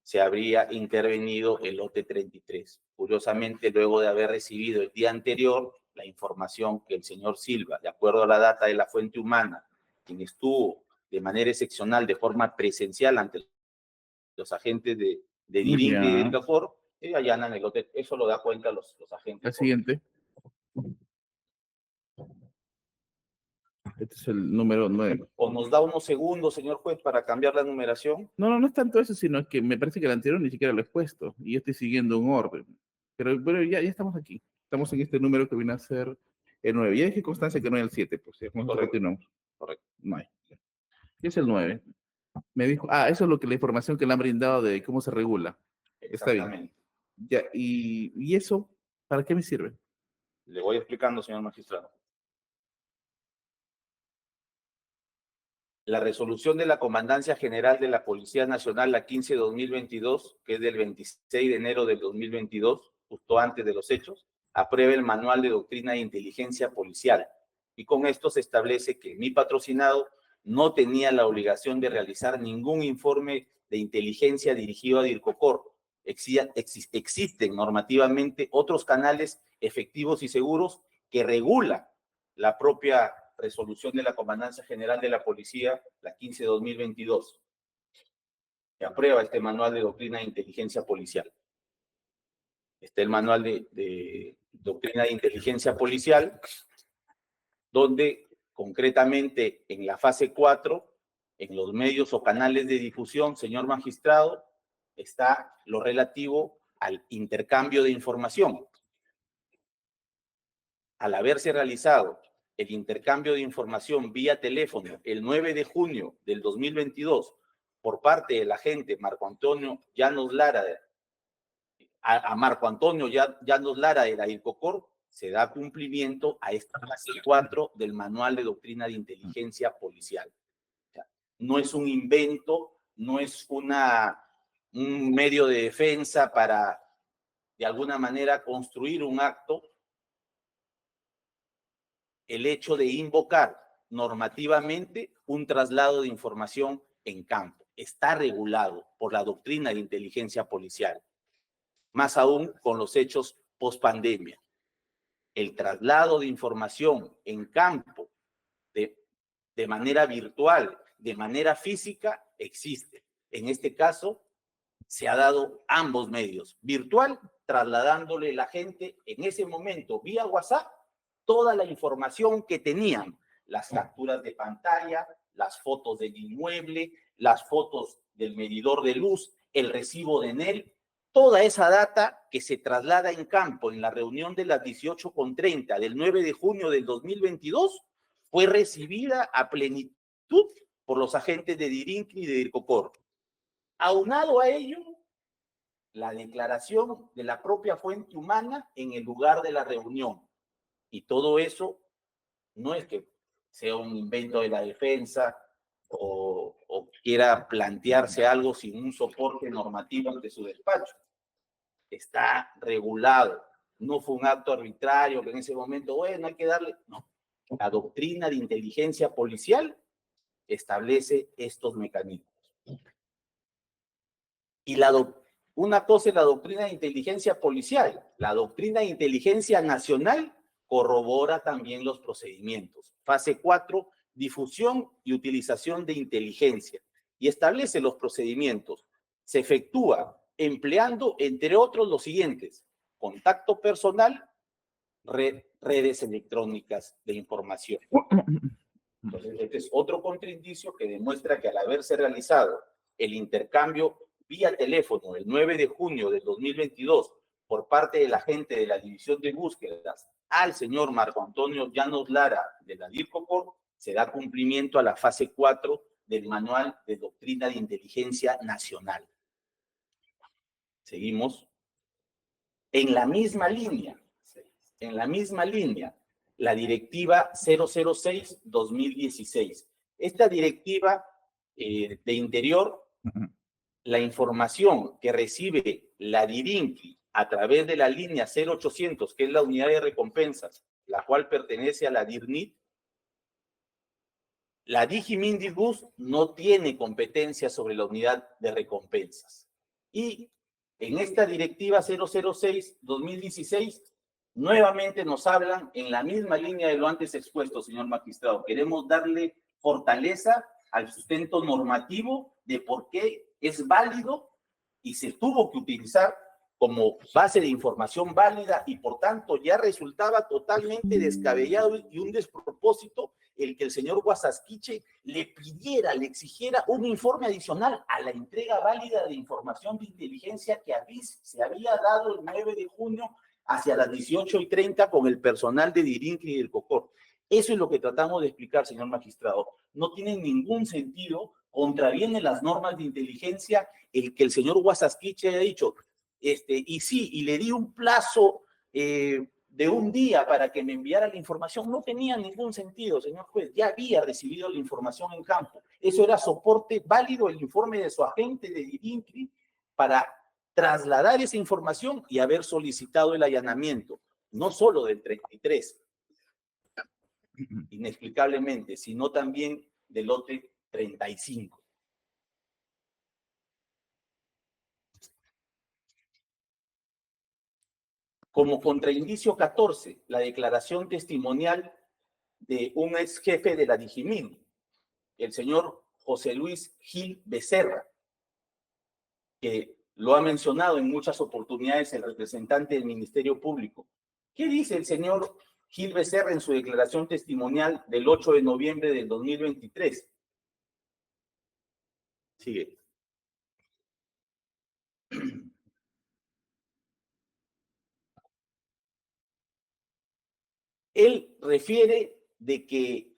se habría intervenido el lote 33. Curiosamente, luego de haber recibido el día anterior la información que el señor Silva, de acuerdo a la data de la fuente humana, quien estuvo de manera excepcional, de forma presencial ante los agentes de DIRINC y de Ya. DIRCAFOR, allanan el lote. Eso lo da cuenta los agentes. El siguiente. Este es el número 9. O nos da unos segundos, señor juez, para cambiar la numeración. No, no es tanto eso, sino que me parece que el anterior ni siquiera lo he puesto y yo estoy siguiendo un orden. Pero ya estamos aquí. Estamos en este número que viene a ser el 9. Ya dejé constancia que no hay el 7, pues continuamos. Correcto. No hay. ¿Qué es el 9? Me dijo, eso es lo que la información que le han brindado de cómo se regula. Está bien. Ya, y eso, ¿para qué me sirve? Le voy explicando, señor magistrado. La resolución de la Comandancia General de la Policía Nacional, la 15/2022, que es del 26 de enero del 2022, justo antes de los hechos, aprueba el Manual de Doctrina de Inteligencia Policial. Y con esto se establece que mi patrocinado no tenía la obligación de realizar ningún informe de inteligencia dirigido a DIRCOCOR. Existen normativamente otros canales efectivos y seguros que regulan la propia resolución de la Comandancia General de la Policía, la 15/2022, que aprueba este manual de doctrina de inteligencia policial. Está el manual de doctrina de inteligencia policial, donde concretamente en la fase 4, en los medios o canales de difusión, señor magistrado, está lo relativo al intercambio de información. Al haberse realizado el intercambio de información vía teléfono el 9 de junio del 2022 por parte del agente Marco Antonio Llanos Lara, a Marco Antonio Llanos Lara de la DIRCOCOR, se da cumplimiento a esta fase 4 del Manual de Doctrina de Inteligencia Policial. O sea, no es un invento, no es un medio de defensa para, de alguna manera, construir un acto. El hecho de invocar normativamente un traslado de información en campo. Está regulado por la doctrina de inteligencia policial, más aún con los hechos post-pandemia. El traslado de información en campo de manera virtual, de manera física, existe. En este caso, se ha dado ambos medios. Virtual, trasladándole la gente en ese momento vía WhatsApp toda la información que tenían, las capturas de pantalla, las fotos del inmueble, las fotos del medidor de luz, el recibo de Enel, toda esa data que se traslada en campo en la reunión de las 18:30 del 9 de junio del 2022 fue recibida a plenitud por los agentes de DIRINC y de DIRCOCOR. Aunado a ello, la declaración de la propia fuente humana en el lugar de la reunión. Y todo eso no es que sea un invento de la defensa o quiera plantearse algo sin un soporte normativo ante su despacho. está regulado. No fue un acto arbitrario que en ese momento, bueno, hay que darle... No, la doctrina de inteligencia policial establece estos mecanismos. Y una cosa es la doctrina de inteligencia policial, la doctrina de inteligencia nacional corrobora también los procedimientos. Fase 4, difusión y utilización de inteligencia. Y establece los procedimientos. Se efectúa empleando, entre otros, los siguientes: contacto personal, redes electrónicas de información. Entonces, este es otro contraindicio que demuestra que al haberse realizado el intercambio vía teléfono el 9 de junio del 2022 por parte del agente de la División de Búsquedas al señor Marco Antonio Llanos Lara de la DIRCOCOR, se da cumplimiento a la fase 4 del Manual de Doctrina de Inteligencia Nacional. Seguimos. En la misma línea, la directiva 006-2016. Esta directiva de Interior, la información que recibe la DIRINCRI a través de la línea 0800, que es la unidad de recompensas, la cual pertenece a la DIRNIT, la Digimindibus no tiene competencia sobre la unidad de recompensas. Y en esta directiva 006-2016, nuevamente nos hablan en la misma línea de lo antes expuesto, señor magistrado. Queremos darle fortaleza al sustento normativo de por qué es válido y se tuvo que utilizar como base de información válida y por tanto ya resultaba totalmente descabellado y un despropósito el que el señor Guasasquiche le pidiera, le exigiera un informe adicional a la entrega válida de información de inteligencia que se había dado el 9 de junio hacia las 18:30 con el personal de DIRINCRI y del COCOR. Eso es lo que tratamos de explicar, señor magistrado. No tiene ningún sentido, contraviene las normas de inteligencia el que el señor Guasasquiche haya dicho, y sí, y le di un plazo de un día para que me enviara la información. No tenía ningún sentido, señor juez. Ya había recibido la información en campo. Eso era soporte válido, el informe de su agente de DIRINCRI, para trasladar esa información y haber solicitado el allanamiento, no solo del 33, inexplicablemente, sino también del lote 35. Como contraindicio 14, la declaración testimonial de un ex jefe de la Digimin, el señor José Luis Gil Becerra, que lo ha mencionado en muchas oportunidades el representante del Ministerio Público. ¿Qué dice el señor Gil Becerra en su declaración testimonial del 8 de noviembre del 2023? Sigue. Él refiere de que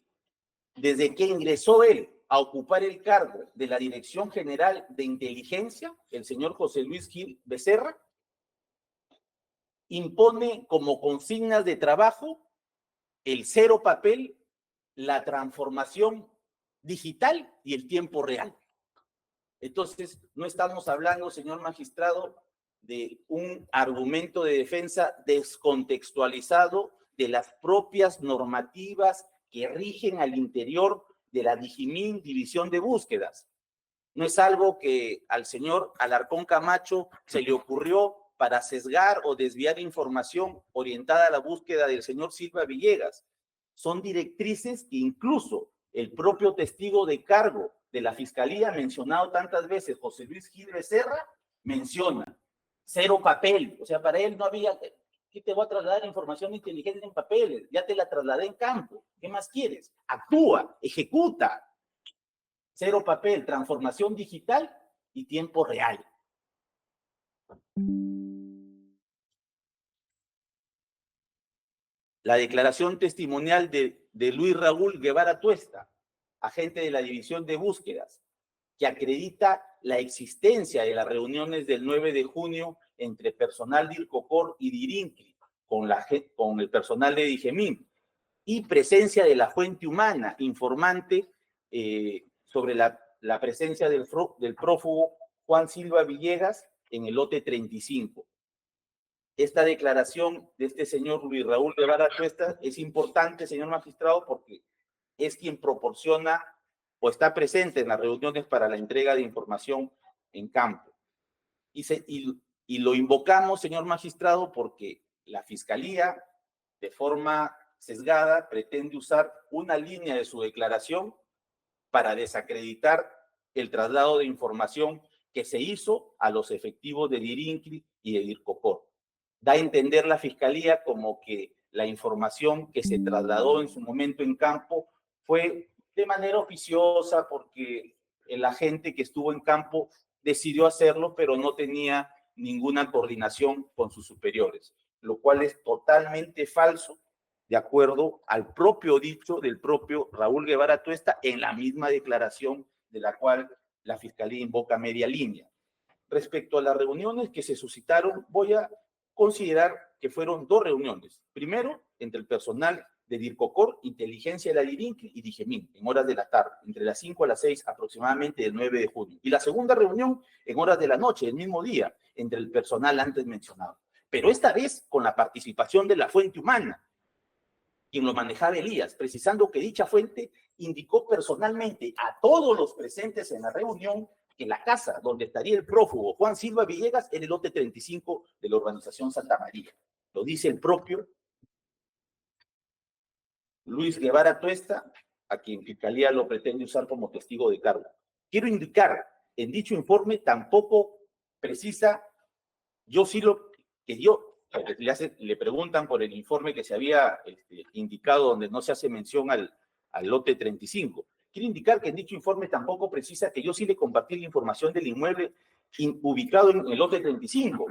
desde que ingresó él a ocupar el cargo de la Dirección General de Inteligencia, el señor José Luis Gil Becerra impone como consignas de trabajo el cero papel, la transformación digital y el tiempo real. Entonces, no estamos hablando, señor magistrado, de un argumento de defensa descontextualizado de las propias normativas que rigen al interior de la Digimin, División de Búsquedas. No es algo que al señor Alarcón Camacho se le ocurrió para sesgar o desviar información orientada a la búsqueda del señor Silva Villegas. Son directrices que incluso el propio testigo de cargo de la Fiscalía, mencionado tantas veces, José Luis Gil Becerra, menciona cero papel. O sea, para él no había... ¿Qué te voy a trasladar información inteligente en papeles? Ya te la trasladé en campo. ¿Qué más quieres? Actúa, ejecuta. Cero papel, transformación digital y tiempo real. La declaración testimonial de Luis Raúl Guevara Tuesta, agente de la División de Búsquedas, que acredita la existencia de las reuniones del 9 de junio entre personal de IRCOCOR y DIRINCRI con el personal de Digemin, y presencia de la fuente humana informante sobre la presencia del prófugo Juan Silva Villegas en el lote 35. esta declaración de este señor Luis Raúl Guevara Tuesta es importante, señor magistrado, porque es quien proporciona o está presente en las reuniones para la entrega de información en campo. Y lo invocamos, señor magistrado, porque la Fiscalía, de forma sesgada, pretende usar una línea de su declaración para desacreditar el traslado de información que se hizo a los efectivos de Dirincri y de DIRCOCOR. Da a entender la Fiscalía como que la información que se trasladó en su momento en campo fue de manera oficiosa porque el agente que estuvo en campo decidió hacerlo, pero no tenía ninguna coordinación con sus superiores, lo cual es totalmente falso, de acuerdo al propio dicho del propio Raúl Guevara Tuesta en la misma declaración de la cual la Fiscalía invoca media línea. Respecto a las reuniones que se suscitaron, voy a considerar que fueron dos reuniones. Primero, entre el personal de DIRCOCOR, Inteligencia de la DIRINCRI y DIGEMIN, en horas de la tarde, entre las 5 a las 6 aproximadamente del 9 de junio. Y la segunda reunión en horas de la noche, el mismo día, entre el personal antes mencionado. Pero esta vez con la participación de la fuente humana, quien lo manejaba Elías, precisando que dicha fuente indicó personalmente a todos los presentes en la reunión que la casa donde estaría el prófugo Juan Silva Villegas era el lote 35 de la urbanización Santa María. Lo dice el propio Luis Guevara Tuesta, a quien Fiscalía lo pretende usar como testigo de cargo. Quiero indicar, en dicho informe tampoco precisa, yo sí lo que yo, le preguntan por el informe que se había indicado donde no se hace mención al lote 35. Quiero indicar que en dicho informe tampoco precisa que yo sí le compartí la información del inmueble ubicado en el lote 35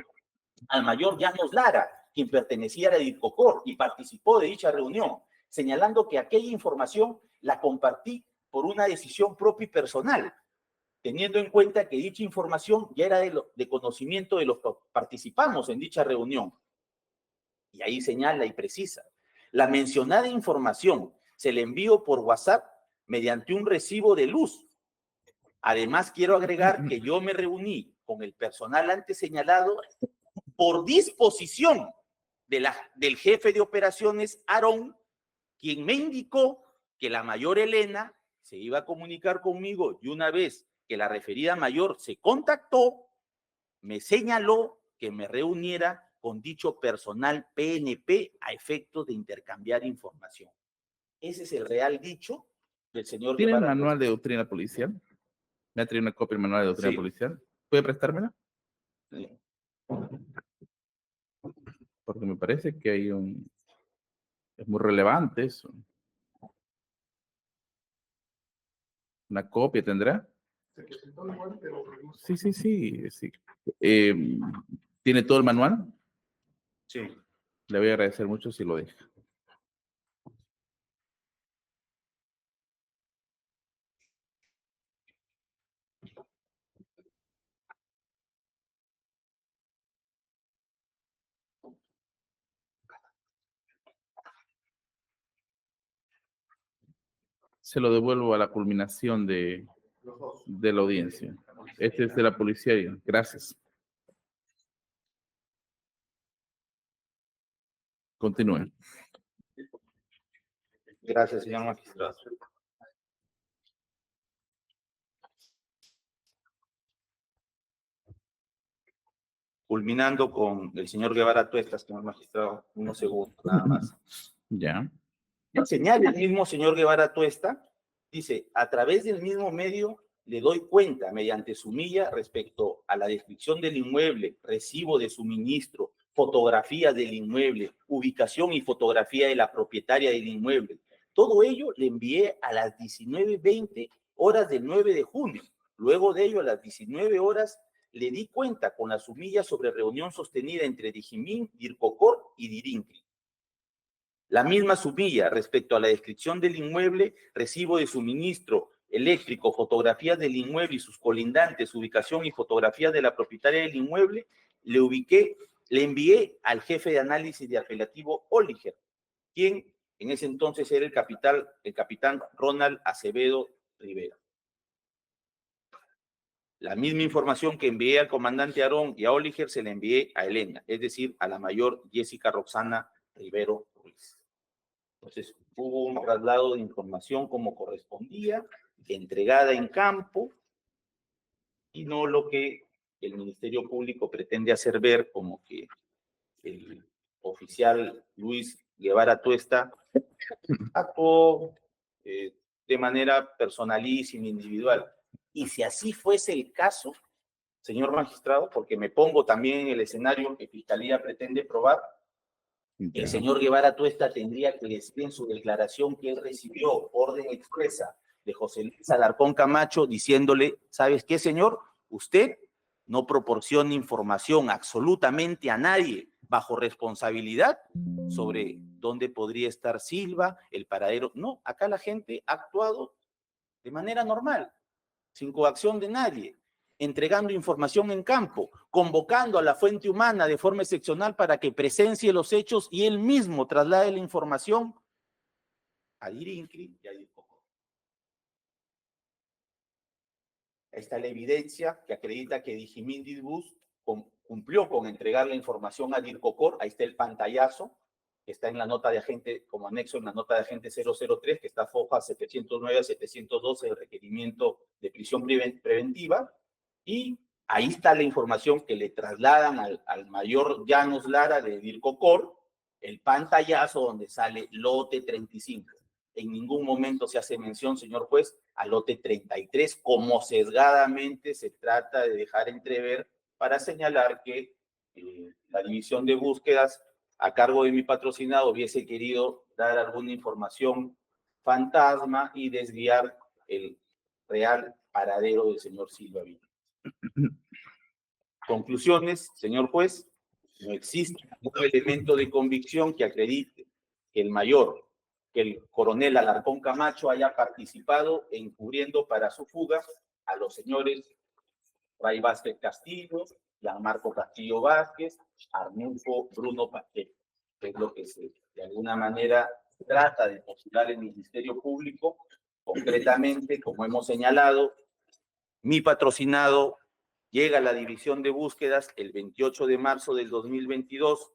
al mayor Llanos Lara, quien pertenecía a la DIRCOCOR y participó de dicha reunión, señalando que aquella información la compartí por una decisión propia y personal, teniendo en cuenta que dicha información ya era de conocimiento de los que participamos en dicha reunión. Y ahí señala y precisa, la mencionada información se le envió por WhatsApp mediante un recibo de luz. Además, quiero agregar que yo me reuní con el personal antes señalado por disposición del jefe de operaciones, Aarón, quien me indicó que la mayor Elena se iba a comunicar conmigo y una vez que la referida mayor se contactó, me señaló que me reuniera con dicho personal PNP a efectos de intercambiar información. Ese es el real dicho del señor ¿Tiene el Guevara. manual de doctrina policial? ¿Me ha traído una copia del manual de doctrina Sí. policial? ¿Puede prestármela? Sí. Porque me parece que hay es muy relevante eso. ¿Una copia tendrá? Sí, sí, sí, sí. ¿Tiene todo el manual? Sí. Le voy a agradecer mucho si lo deja. Se lo devuelvo a la culminación de la audiencia. Este es de la policía. Gracias. Continúen. Gracias, señor magistrado. Culminando con el señor Guevara Tuesta, señor magistrado, unos segundos nada más. Ya. Señala el mismo señor Guevara Tuesta, dice, a través del mismo medio le doy cuenta mediante su milla respecto a la descripción del inmueble, recibo de suministro, fotografía del inmueble, ubicación y fotografía de la propietaria del inmueble. Todo ello le envié a las 19:20 horas del 9 de junio. Luego de ello, a las 19 horas, le di cuenta con la sumilla sobre reunión sostenida entre Dijimín, DIRCOCOR y DIRINCRI. La misma sumilla respecto a la descripción del inmueble, recibo de suministro eléctrico, fotografías del inmueble y sus colindantes, ubicación y fotografías de la propietaria del inmueble, le envié al jefe de análisis de apelativo Oliger, quien en ese entonces era el capitán Ronald Acevedo Rivera. La misma información que envié al comandante Aarón y a Oliger se la envié a Elena, es decir, a la mayor Jessica Roxana Rivero Ruiz. Entonces, hubo un traslado de información como correspondía, entregada en campo, y no lo que el Ministerio Público pretende hacer ver como que el oficial Luis Guevara Tuesta actuó de manera personalísima, individual. Y si así fuese el caso, señor magistrado, porque me pongo también en el escenario que Fiscalía pretende probar, el señor Guevara Tuesta tendría que decir en su declaración que él recibió orden expresa de José Luis Alarcón Camacho diciéndole, ¿sabes qué, señor? Usted no proporciona información absolutamente a nadie bajo responsabilidad sobre dónde podría estar Silva, el paradero. No, acá la gente ha actuado de manera normal, sin coacción de nadie, entregando información en campo, convocando a la fuente humana de forma excepcional para que presencie los hechos y él mismo traslade la información a Dirincri y a Dircocor. Ahí está la evidencia que acredita que Digimín Bus cumplió con entregar la información a Dircocor. Ahí está el pantallazo, que está en la nota de agente, como anexo en la nota de agente 003, que está foja 709 a 712 del requerimiento de prisión preventiva. Y ahí está la información que le trasladan al mayor Llanos Lara de Dircocor, el pantallazo donde sale lote 35. En ningún momento se hace mención, señor juez, al lote 33, como sesgadamente se trata de dejar entrever para señalar que la división de búsquedas a cargo de mi patrocinado hubiese querido dar alguna información fantasma y desviar el real paradero del señor Silva Villa. Conclusiones, señor juez, no existe ningún elemento de convicción que acredite que el coronel Alarcón Camacho haya participado encubriendo para su fuga a los señores Ray Vázquez Castillo, Gianmarco Castillo Vázquez, Arnulfo Bruno Pacheco, que es lo que de alguna manera trata de postular el Ministerio Público. Concretamente, como hemos señalado, mi patrocinado llega a la división de búsquedas el 28 de marzo del 2022,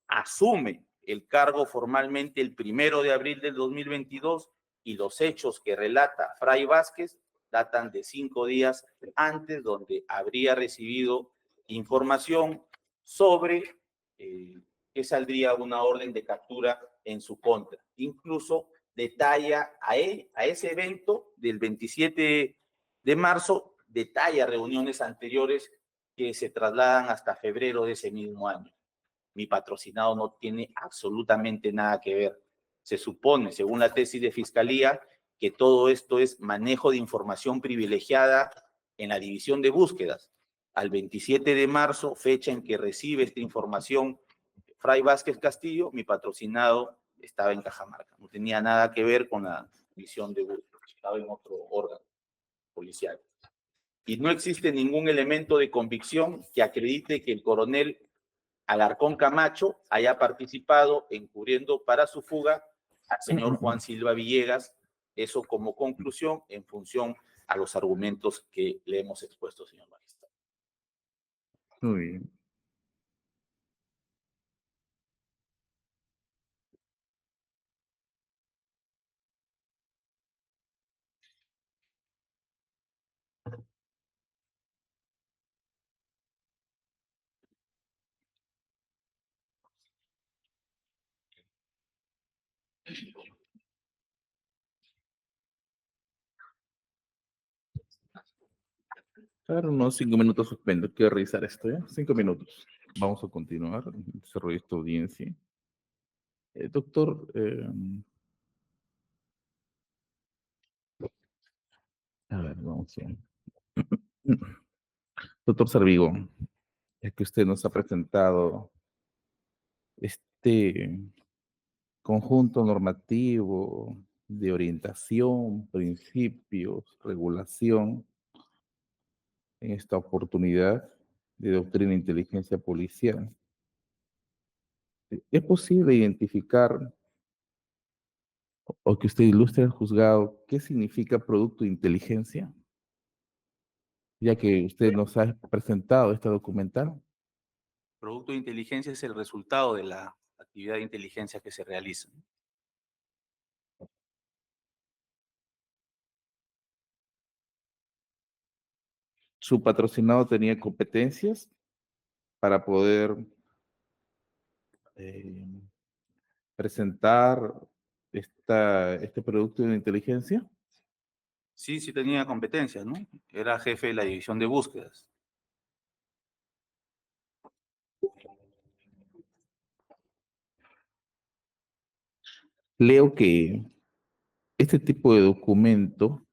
asume el cargo formalmente el 1 de abril del 2022 y los hechos que relata Fray Vázquez datan de 5 días antes, donde habría recibido información sobre que saldría una orden de captura en su contra. Incluso detalla a ese evento del 27 de marzo, detalla reuniones anteriores que se trasladan hasta febrero de ese mismo año. Mi patrocinado no tiene absolutamente nada que ver. Se supone, según la tesis de fiscalía, que todo esto es manejo de información privilegiada en la división de búsquedas. Al 27 de marzo, fecha en que recibe esta información Fray Vázquez Castillo, mi patrocinado estaba en Cajamarca. No tenía nada que ver con la división de búsquedas, estaba en otro órgano policial. Y no existe ningún elemento de convicción que acredite que el coronel Alarcón Camacho haya participado encubriendo para su fuga al señor Juan Silva Villegas, eso como conclusión en función a los argumentos que le hemos expuesto, señor magistrado. Muy bien. Claro, unos 5 minutos suspendo. Quiero revisar esto, ¿ya? 5 minutos. Vamos a continuar. Desarrollo esta audiencia. Doctor, a ver, vamos a ver. Doctor Sarvigo, es que usted nos ha presentado este conjunto normativo de orientación, principios, regulación, en esta oportunidad de doctrina e inteligencia policial. ¿Es posible identificar o que usted ilustre al juzgado qué significa producto de inteligencia? ya que usted nos ha presentado esta documental. Producto de inteligencia es el resultado de la actividad de inteligencia que se realiza. Su patrocinado tenía competencias para poder eh, presentar este producto de inteligencia. Sí, sí tenía competencias, ¿no? Era jefe de la división de búsquedas. Leo que este tipo de documento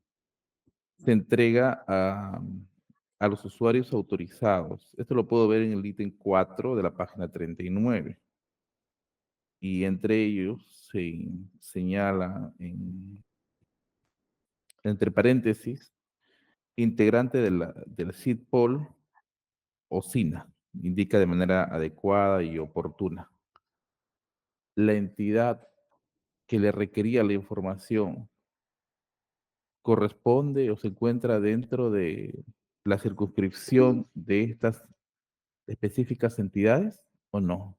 se entrega a los usuarios autorizados. Esto lo puedo ver en el ítem 4 de la página 39. Y entre ellos se señala entre paréntesis, integrante del CIDPOL o SINA, indica de manera adecuada y oportuna. La entidad que le requería la información corresponde o se encuentra dentro de la circunscripción de estas específicas entidades o no.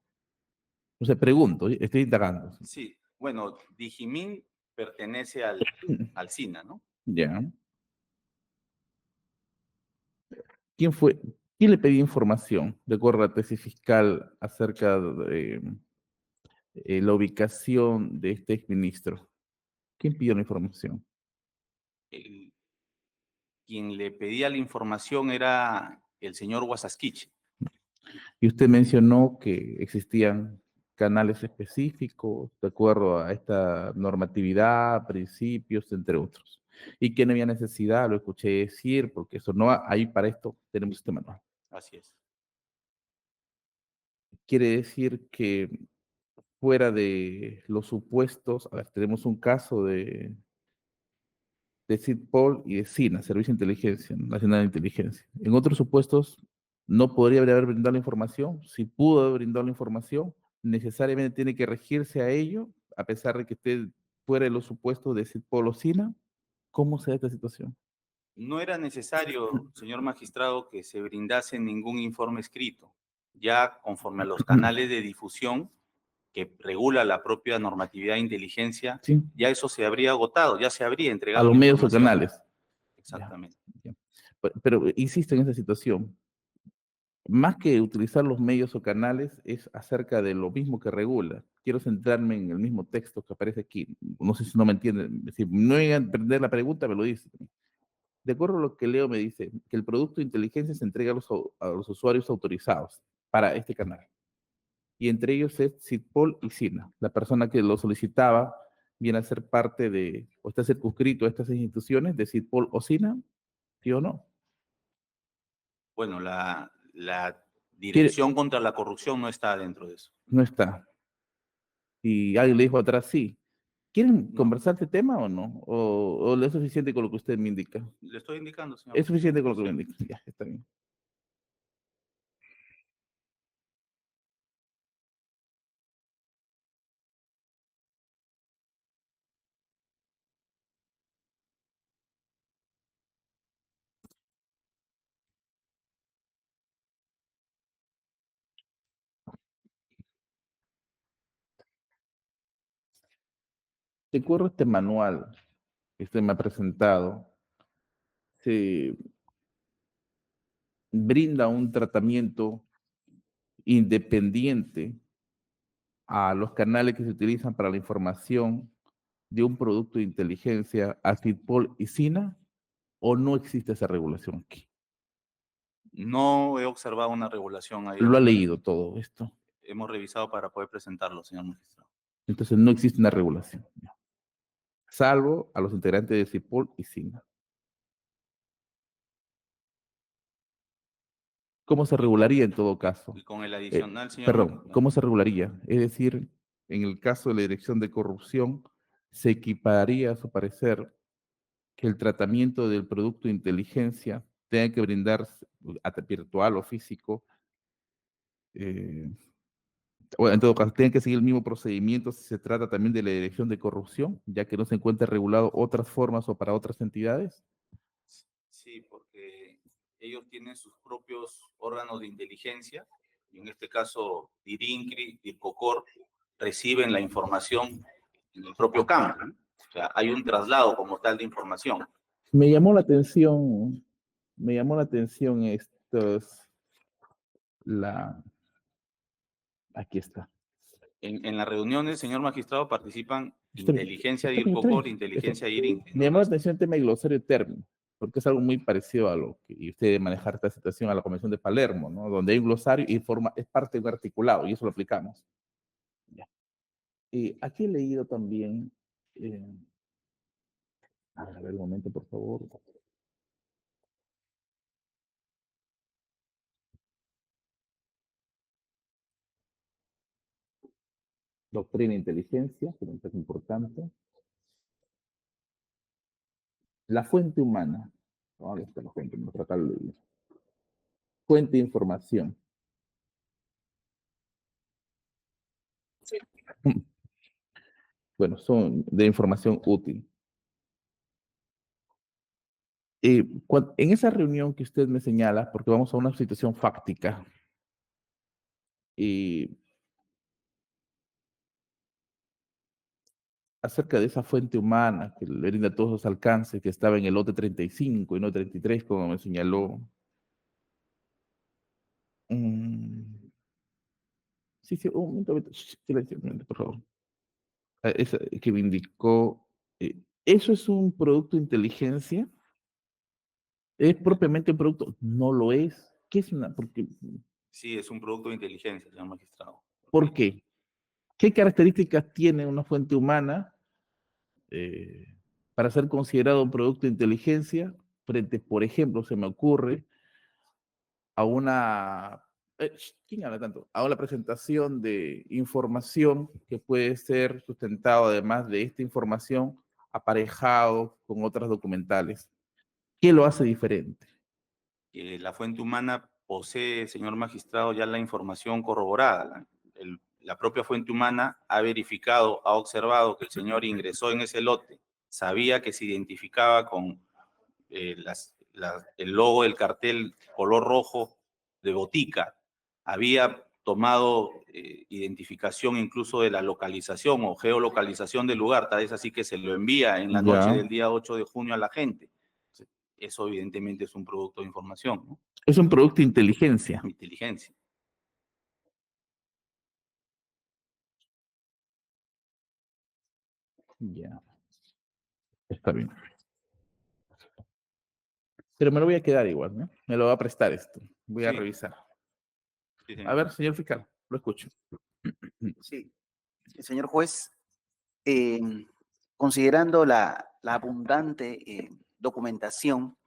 No sé, pregunto, estoy indagando. Sí, bueno, Digimin pertenece al SINA, ¿no? Ya. ¿Quién fue? ¿Quién le pedía información de acuerdo a la tesis fiscal acerca de la ubicación de este exministro? ¿Quién pidió la información? El- Quien le pedía la información era el señor Wasasquiche. Y usted mencionó que existían canales específicos de acuerdo a esta normatividad, principios, entre otros. Y que no había necesidad, lo escuché decir, porque eso no, ahí para esto tenemos este manual. Así es. Quiere decir que fuera de los supuestos, a ver, tenemos un caso de CIDPOL y de SINA, Servicio de Inteligencia, Nacional de Inteligencia. En otros supuestos, no podría haber brindado la información. Si pudo haber brindado la información, necesariamente tiene que regirse a ello, a pesar de que esté fuera de los supuestos de CIDPOL o SINA. ¿Cómo se da esta situación? No era necesario, señor magistrado, que se brindase ningún informe escrito. Ya conforme a los canales de difusión que regula la propia normatividad de inteligencia, Sí, ya eso se habría agotado, ya se habría a entregado los la medios o información. canales. Ya, Exactamente. ya. Pero insisto en esa situación. Más que utilizar los medios o canales, es acerca de lo mismo que regula. Quiero centrarme en el mismo texto que aparece aquí. No sé si no me entienden. Si no voy a entender la pregunta, me lo dice. De acuerdo a lo que leo, me dice que el producto de inteligencia se entrega a los usuarios autorizados para este canal. Y entre ellos es SIDPOL y SINA. La persona que lo solicitaba viene a ser parte de, o está circunscrito a estas instituciones de SIDPOL o SINA, ¿sí o no? Bueno, la Quiere, Dirección contra la Corrupción no está dentro de eso. no está. Y alguien le dijo atrás, sí. ¿Quieren No, conversar este tema o no? ¿O es suficiente con lo que usted me indica? le estoy indicando, señor Es magistrado. suficiente con lo que me Sí. indica. Ya, está bien. De acuerdo a este manual que usted me ha presentado, se brinda un tratamiento independiente a los canales que se utilizan para la información de un producto de inteligencia a CIDPOL y SINA, o no existe esa regulación aquí. No he observado una regulación ahí al Lo ha respecto. leído todo esto. Hemos revisado para poder presentarlo, señor magistrado. Entonces no existe una regulación, salvo a los integrantes de CIDPOL y SINA. ¿Cómo se Y con, regularía en todo caso? y con el adicional, señor Perdón, magistrado. ¿cómo se regularía? Es decir, en el caso de la dirección de corrupción, se equipararía, a su parecer, que el tratamiento del producto de inteligencia tenga que brindarse virtual o físico, eh, o en todo caso, tenga que seguir el mismo procedimiento si se trata también de la dirección de corrupción, ya que no se encuentra regulado otras formas o para otras entidades. Sí, porque ellos tienen sus propios órganos de inteligencia, y en este caso DIRINCRI, DIRCOCOR, reciben la información en el propio campo, ¿no? O sea, hay un traslado como tal de información. Me llamó la atención aquí está. En las reuniones, señor magistrado, participan Espérame, inteligencia espérame, DIRCOCOR, espérame. inteligencia DIRINCRI, Me ¿no? llamó la atención el tema del glosario término, porque es algo muy parecido a lo que y usted debe manejar esta situación a la Convención de Palermo, ¿no? Donde hay un glosario y es parte de un articulado, y eso lo aplicamos. Ya. Y aquí he leído también, a ver un momento, por favor. Doctrina e inteligencia, que es importante. La fuente humana. Ahora está la fuente, vamos a tratar de leer. Fuente de información. Bueno, son de información útil. En esa reunión que usted me señala, porque vamos a una situación fáctica, y acerca de esa fuente humana que le brinda todos los alcances, que estaba en el lote 35 y no 33, como me señaló. Sí, sí, un momento, silencio, un momento, por favor. Que me indicó, ¿eso es un producto de inteligencia? ¿Es propiamente un producto? No lo es. ¿Qué es una? Sí, es un producto de inteligencia, señor magistrado. ¿Por qué? ¿Qué características tiene una fuente humana para ser considerado un producto de inteligencia frente, por ejemplo, se me ocurre, a una... ¿Quién habla tanto? A una presentación de información que puede ser sustentado, además de esta información, aparejado con otras documentales. ¿Qué lo hace diferente? La fuente humana posee, señor magistrado, ya la información corroborada. La propia fuente humana ha verificado, ha observado que el señor ingresó en ese lote, sabía que se identificaba con el logo del cartel color rojo de Botica, había tomado identificación incluso de la localización o geolocalización del lugar, tal es así que se lo envía en la noche Ya. del día 8 de junio a la gente. Eso evidentemente es un producto de información, ¿no? Es un producto de inteligencia. Inteligencia. Ya. Está bien. Pero me lo voy a quedar igual, ¿no? Me lo va a prestar esto. Voy a Sí, revisar. sí, A señor. ver, señor fiscal, lo escucho. Sí, señor juez, eh, considerando la abundante documentación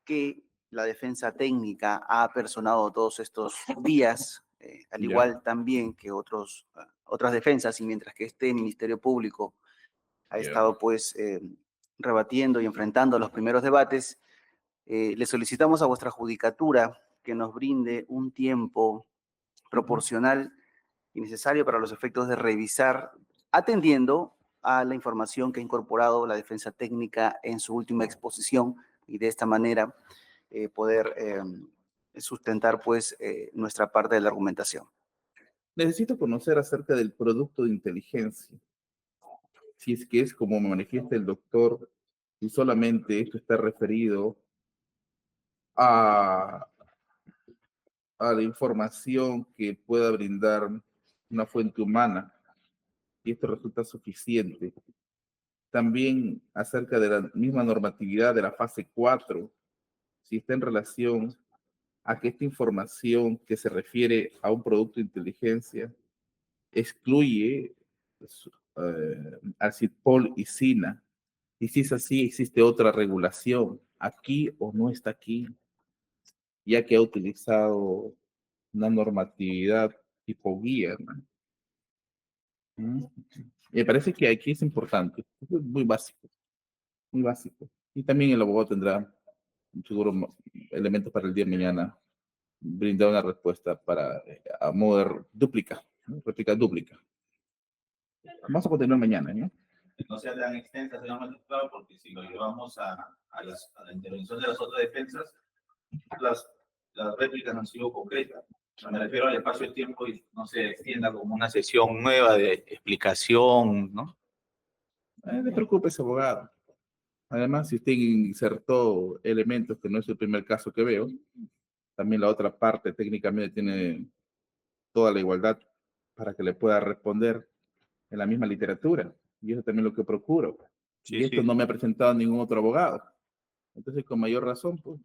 que la defensa técnica ha apersonado todos estos días, al Ya. igual también que otras defensas, y mientras que este Ministerio Público ha Ya. estado pues rebatiendo y enfrentando los primeros debates, le solicitamos a vuestra judicatura que nos brinde un tiempo proporcional y necesario para los efectos de revisar, atendiendo a la información que ha incorporado la defensa técnica en su última exposición, y de esta manera poder sustentar pues nuestra parte de la argumentación. Necesito conocer acerca del producto de inteligencia. Si es que es como me manifiesta el doctor, y solamente esto está referido a, a la información que pueda brindar una fuente humana, y esto resulta suficiente. También acerca de la misma normatividad de la fase 4, si está en relación a que esta información que se refiere a un producto de inteligencia excluye al CITPOL y SINA. Y si es así, existe otra regulación aquí o no está aquí, ya que ha utilizado una normatividad tipo guía, ¿no? Me parece que aquí es importante, es muy básico, muy básico. Y también el abogado tendrá seguro elementos para el día de mañana brindar una respuesta para a modo de dúplica, ¿no? Réplica dúplica. Vamos a continuar mañana, ¿no? No sea tan extensa, señor magistrado, porque si lo llevamos a la intervención de las otras defensas, las réplicas han sido concretas. Me refiero al espacio de tiempo y no se extienda como una sesión nueva de explicación, ¿no? No te preocupes, abogado. Además, si usted insertó elementos que no es el primer caso que veo, también la otra parte técnicamente tiene toda la igualdad para que le pueda responder en la misma literatura. Y eso también es lo que procuro. Sí, Y esto sí. no me ha presentado ningún otro abogado. Entonces, con mayor razón, pues.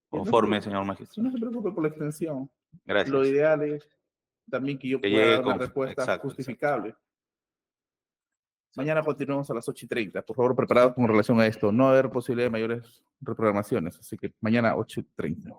Conforme, señor magistrado. No se preocupe por la extensión. Gracias. Lo ideal es también que yo Que pueda llegue dar una con- respuesta exacto, justificable. Mañana continuamos a las 8:30. Por favor, preparados con relación a esto. No va a haber posibilidad de mayores reprogramaciones. Así que mañana 8:30.